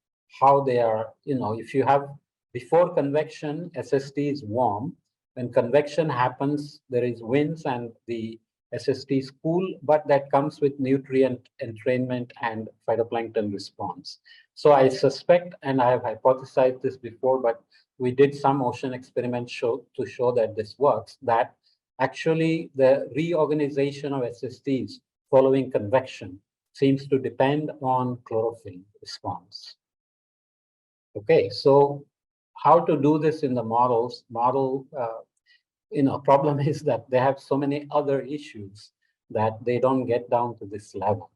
how they are, if you have before convection, SST is warm. When convection happens, there is winds and the SST is cool, but that comes with nutrient entrainment and phytoplankton response. So I suspect, and I have hypothesized this before, but we did some ocean experiments to show that this works, that actually the reorganization of SSTs following convection seems to depend on chlorophyll response. Okay, so how to do this in the models? Problem is that they have so many other issues that they don't get down to this level.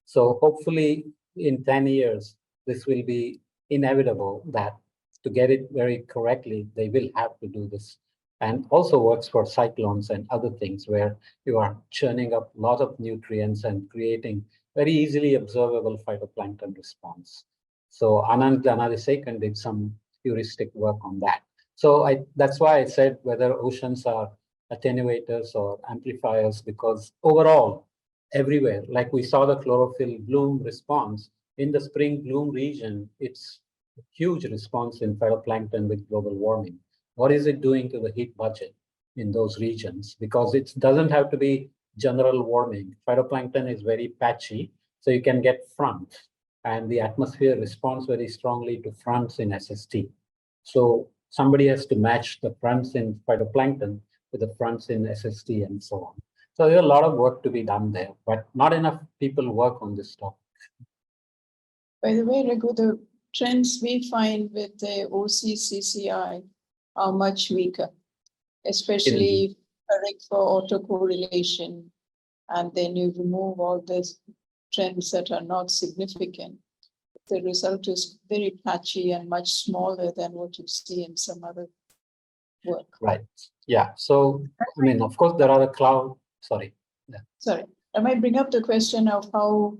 So hopefully in 10 years, this will be inevitable that to get it very correctly, they will have to do this. And also works for cyclones and other things where you are churning up a lot of nutrients and creating very easily observable phytoplankton response. So Anand Ganadisekan did some heuristic work on that. So that's why I said whether oceans are attenuators or amplifiers, because overall, everywhere, like we saw the chlorophyll bloom response in the spring bloom region, it's a huge response in phytoplankton with global warming. What is it doing to the heat budget in those regions? Because it doesn't have to be general warming. Phytoplankton is very patchy, so you can get fronts, and the atmosphere responds very strongly to fronts in SST. So somebody has to match the fronts in phytoplankton with the fronts in SST and so on. So there's a lot of work to be done there, but not enough people work on this topic. By the way, Raghu, the trends we find with the OCCCI are much weaker, especially for autocorrelation, and then you remove all these trends that are not significant. The result is very patchy and much smaller than what you see in some other work. Right. Yeah. So, of course, there are a cloud. Sorry. Yeah. Sorry. I might bring up the question of how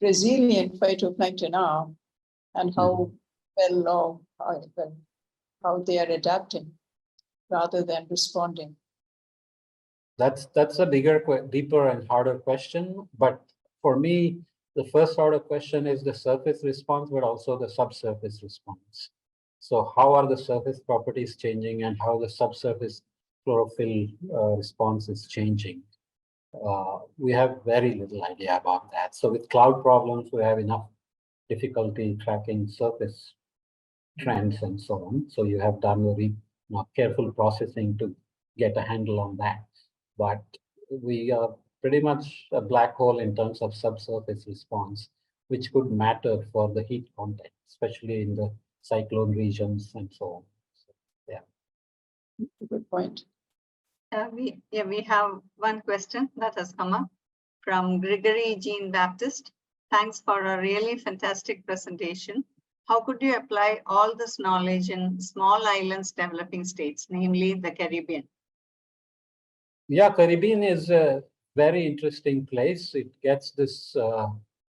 resilient phytoplankton are and how how they are adapting rather than responding. That's a bigger, deeper and harder question. But for me, the first order question is the surface response, but also the subsurface response. So how are the surface properties changing and how the subsurface chlorophyll response is changing? We have very little idea about that. So with cloud problems, we have enough difficulty tracking surface trends and so on. So you have done very careful processing to get a handle on that. But we are pretty much a black hole in terms of subsurface response, which could matter for the heat content, especially in the cyclone regions and so on. So, yeah. Good point. We have one question that has come up. from Gregory Jean Baptist. Thanks for a really fantastic presentation. How could you apply all this knowledge in small islands developing states, namely the Caribbean? Yeah, Caribbean is a very interesting place. It gets this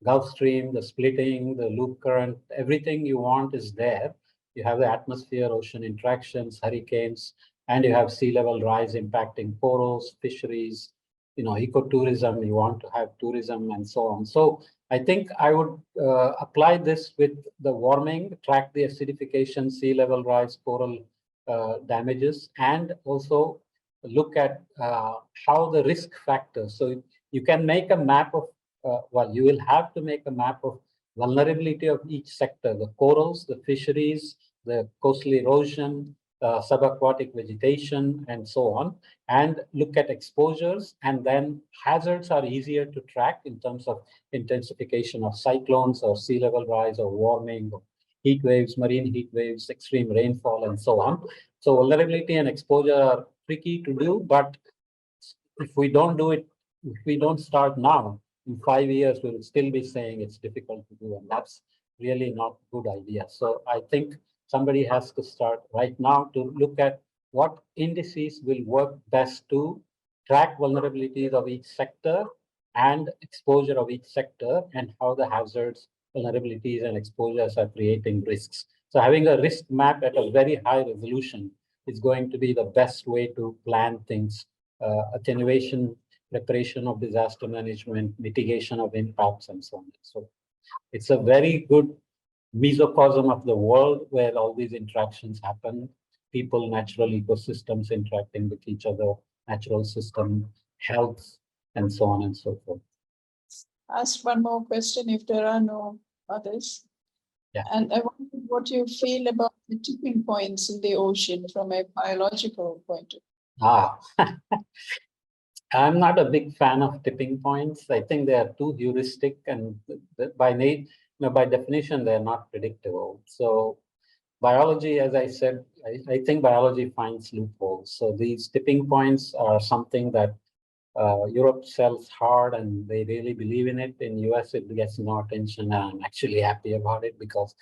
Gulf Stream, the splitting, the loop current, everything you want is there. You have the atmosphere, ocean interactions, hurricanes, and you have sea level rise impacting corals, fisheries, ecotourism. You want to have tourism and so on. So I think I would apply this with the warming, track the acidification, sea level rise, coral damages, and also look at how the risk factors. So you can make a map of, you will have to make a map of vulnerability of each sector, the corals, the fisheries, the coastal erosion, subaquatic vegetation, and so on, and look at exposures. And then hazards are easier to track in terms of intensification of cyclones or sea level rise or warming, or heat waves, marine heat waves, extreme rainfall, and so on. So vulnerability and exposure are tricky to do, but if we don't do it, if we don't start now, in 5 years, we'll still be saying it's difficult to do, and that's really not a good idea. So I think somebody has to start right now to look at what indices will work best to track vulnerabilities of each sector and exposure of each sector, and how the hazards, vulnerabilities, and exposures are creating risks. So having a risk map at a very high resolution is going to be the best way to plan things, attenuation, preparation of disaster management, mitigation of impacts, and so on. So it's a very good mesocosm of the world where all these interactions happen. People, natural ecosystems interacting with each other, natural system, health, and so on and so forth. Ask one more question if there are no others. Yeah. And I wonder what you feel about the tipping points in the ocean from a biological point of view. I'm not a big fan of tipping points. I think they are too heuristic, and by definition, they're not predictable. So biology, as I said, I think biology finds loopholes. So these tipping points are something that Europe sells hard, and they really believe in it. In US, it gets no attention, and I'm actually happy about it because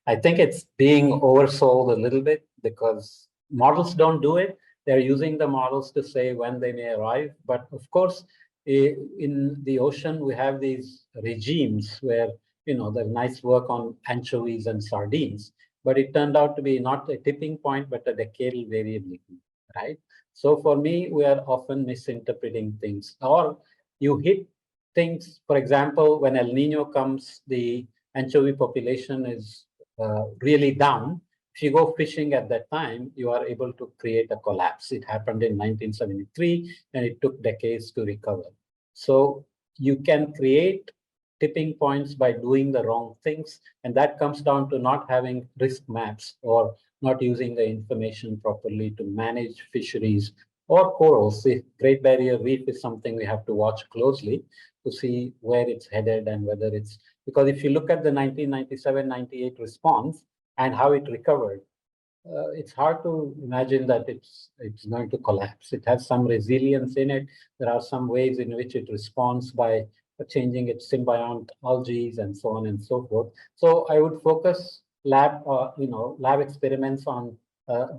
I think it's being oversold a little bit because models don't do it. They're using the models to say when they may arrive. But of course, in the ocean, we have these regimes where, there's nice work on anchovies and sardines, but it turned out to be not a tipping point, but a decadal variability, right? So for me, we are often misinterpreting things, or you hit things. For example, when El Nino comes, the anchovy population is really down. If you go fishing at that time, you are able to create a collapse. It happened in 1973, and it took decades to recover. So you can create tipping points by doing the wrong things, and that comes down to not having risk maps or not using the information properly to manage fisheries or corals. The Great Barrier Reef is something we have to watch closely to see where it's headed and whether it's, because if you look at the 1997-98 response and how it recovered, it's hard to imagine that it's going to collapse. It has some resilience in it. There are some ways in which it responds by changing its symbiont algae and so on and so forth. So I would focus lab experiments on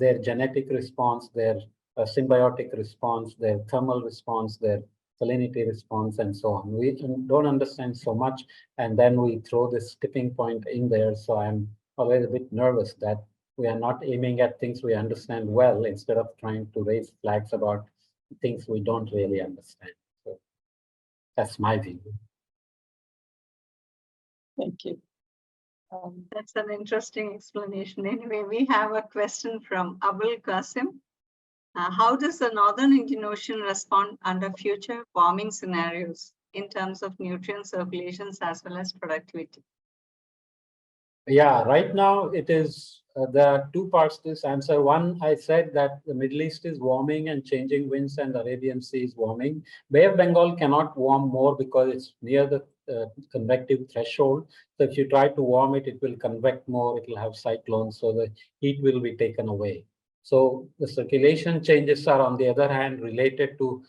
their genetic response, their symbiotic response, their thermal response, their salinity response, and so on. We don't understand so much, and then we throw this tipping point in there. So I'm always a bit nervous that we are not aiming at things we understand well instead of trying to raise flags about things we don't really understand. So that's my view. Thank you. That's an interesting explanation. Anyway, we have a question from Abul Qasim. How does the Northern Indian Ocean respond under future warming scenarios in terms of nutrient circulations as well as productivity? Yeah, right now it is, there are two parts to this answer. One, I said that the Middle East is warming and changing winds, and the Arabian Sea is warming. Bay of Bengal cannot warm more because it's near the convective threshold. So if you try to warm it, it will convect more, it will have cyclones, so the heat will be taken away. So the circulation changes are, on the other hand, related to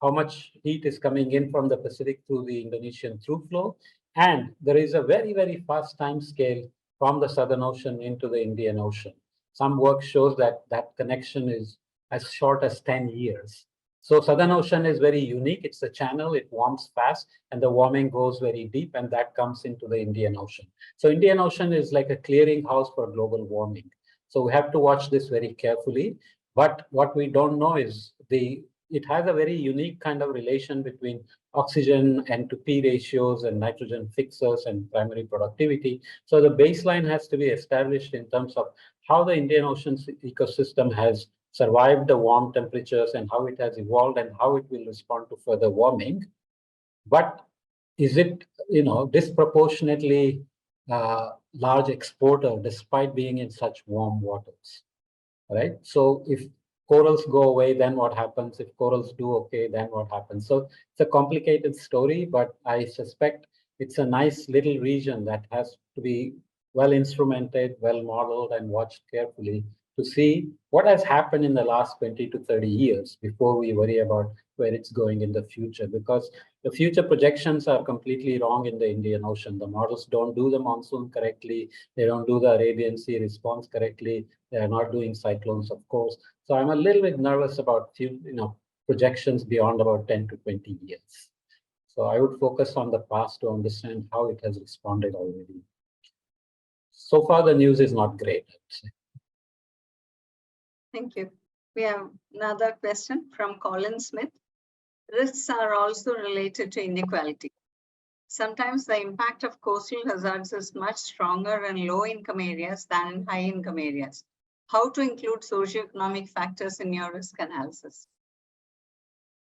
how much heat is coming in from the Pacific through the Indonesian through flow. And there is a very, very fast time scale from the Southern Ocean into the Indian Ocean. Some work shows that that connection is as short as 10 years. So Southern Ocean is very unique. It's a channel, it warms fast, and the warming goes very deep, and that comes into the Indian Ocean. So Indian Ocean is like a clearinghouse for global warming. So we have to watch this very carefully. But what we don't know is it has a very unique kind of relation between oxygen N to P ratios and nitrogen fixers and primary productivity. So the baseline has to be established in terms of how the Indian Ocean ecosystem has survived the warm temperatures and how it has evolved and how it will respond to further warming. But is it, disproportionately large exporter despite being in such warm waters, right? So if corals go away, then what happens? If corals do okay, then what happens? So it's a complicated story, but I suspect it's a nice little region that has to be well instrumented, well modeled, and watched carefully to see what has happened in the last 20 to 30 years before we worry about where it's going in the future, because the future projections are completely wrong in the Indian Ocean. The models don't do the monsoon correctly. They don't do the Arabian Sea response correctly. They are not doing cyclones, of course. So I'm a little bit nervous about projections beyond about 10 to 20 years. So I would focus on the past to understand how it has responded already. So far, the news is not great, I'd say. Thank you. We have another question from Colin Smith. Risks are also related to inequality. Sometimes the impact of coastal hazards is much stronger in low-income areas than in high-income areas. How to include socioeconomic factors in your risk analysis?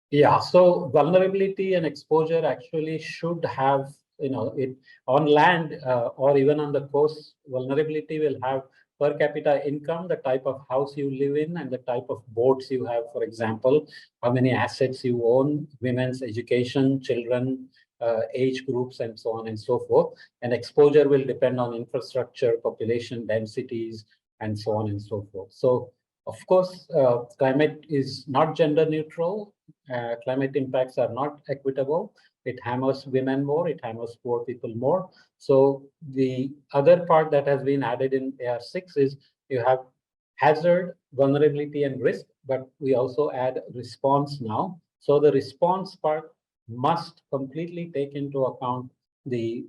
Yeah, so vulnerability and exposure actually should have, it on land or even on the coast, vulnerability will have per capita income, the type of house you live in, and the type of boats you have, for example, how many assets you own, women's education, children, age groups, and so on and so forth. And exposure will depend on infrastructure, population densities, and so on and so forth. So, of course, climate is not gender neutral. Climate impacts are not equitable. It hammers women more, it hammers poor people more. So the other part that has been added in AR6 is you have hazard, vulnerability, and risk, but we also add response now. So the response part must completely take into account the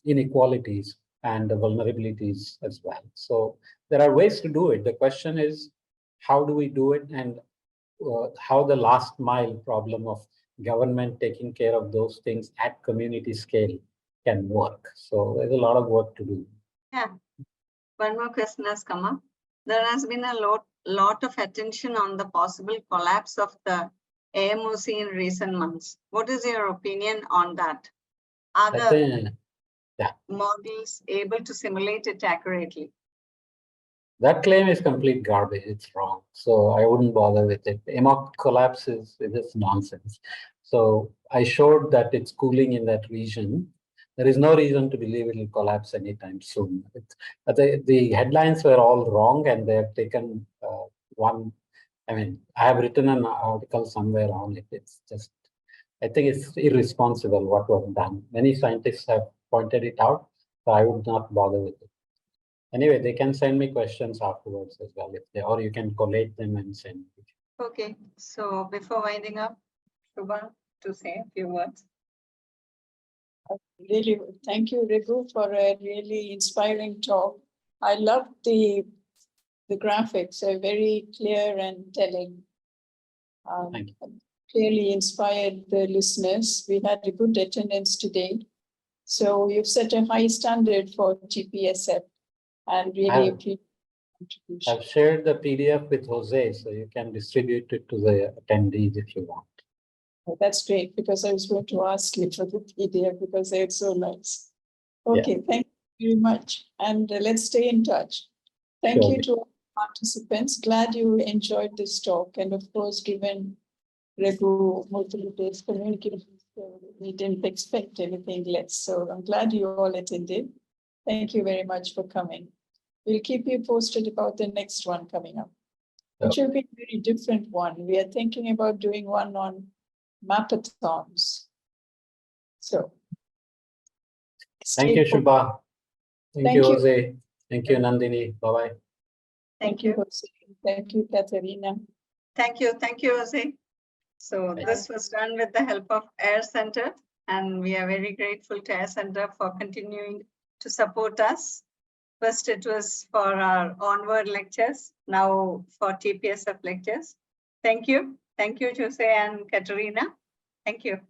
inequalities and the vulnerabilities as well. So there are ways to do it. The question is, how do we do it, and how the last mile problem of government taking care of those things at community scale can work. So there's a lot of work to do. Yeah. One more question has come up. There has been a lot of attention on the possible collapse of the AMOC in recent months. What is your opinion on that? Are the models able to simulate it accurately? That claim is complete garbage. It's wrong. So I wouldn't bother with it. AMOC collapse is nonsense. So I showed that it's cooling in that region. There is no reason to believe it will collapse anytime soon. The headlines were all wrong, and they have taken one. I mean, I have written an article somewhere on it. It's just, I think it's irresponsible what was done. Many scientists have pointed it out, so I would not bother with it. Anyway, they can send me questions afterwards as well, if they, or you can collate them and send me. Okay, so before winding up, Shubha, to say a few words. Really, thank you, Raghu, for a really inspiring talk. I love the graphics, are very clear and telling. Thank you. Clearly inspired the listeners. We had a good attendance today. So you've set a high standard for TPSF, and really appreciate contribution. I've shared the PDF with Jose, so you can distribute it to the attendees if you want. Oh, that's great, because I was going to ask you for the PDF because they're so nice. Okay, Thank you very much. And let's stay in touch. Thank you to all participants. Glad you enjoyed this talk. And of course, given Raghu Murthy's communication, we didn't expect anything less. So I'm glad you all attended. Thank you very much for coming. We'll keep you posted about the next one coming up. It should be a very different one. We are thinking about doing one on mapathons. So. Thank you, stay focused. Shubha. Thank Thank you, you. Jose. Thank you, Nandini. Bye-bye. Thank you. Jose. Thank you, Katerina. Thank you. Thank you, Jose. So Bye. this was done with the help of Air Center, and we are very grateful to Air Center for continuing to support us. First, it was for our onward lectures, now for TPSF lectures. Thank you. Thank you, Jose and Katerina. Thank you.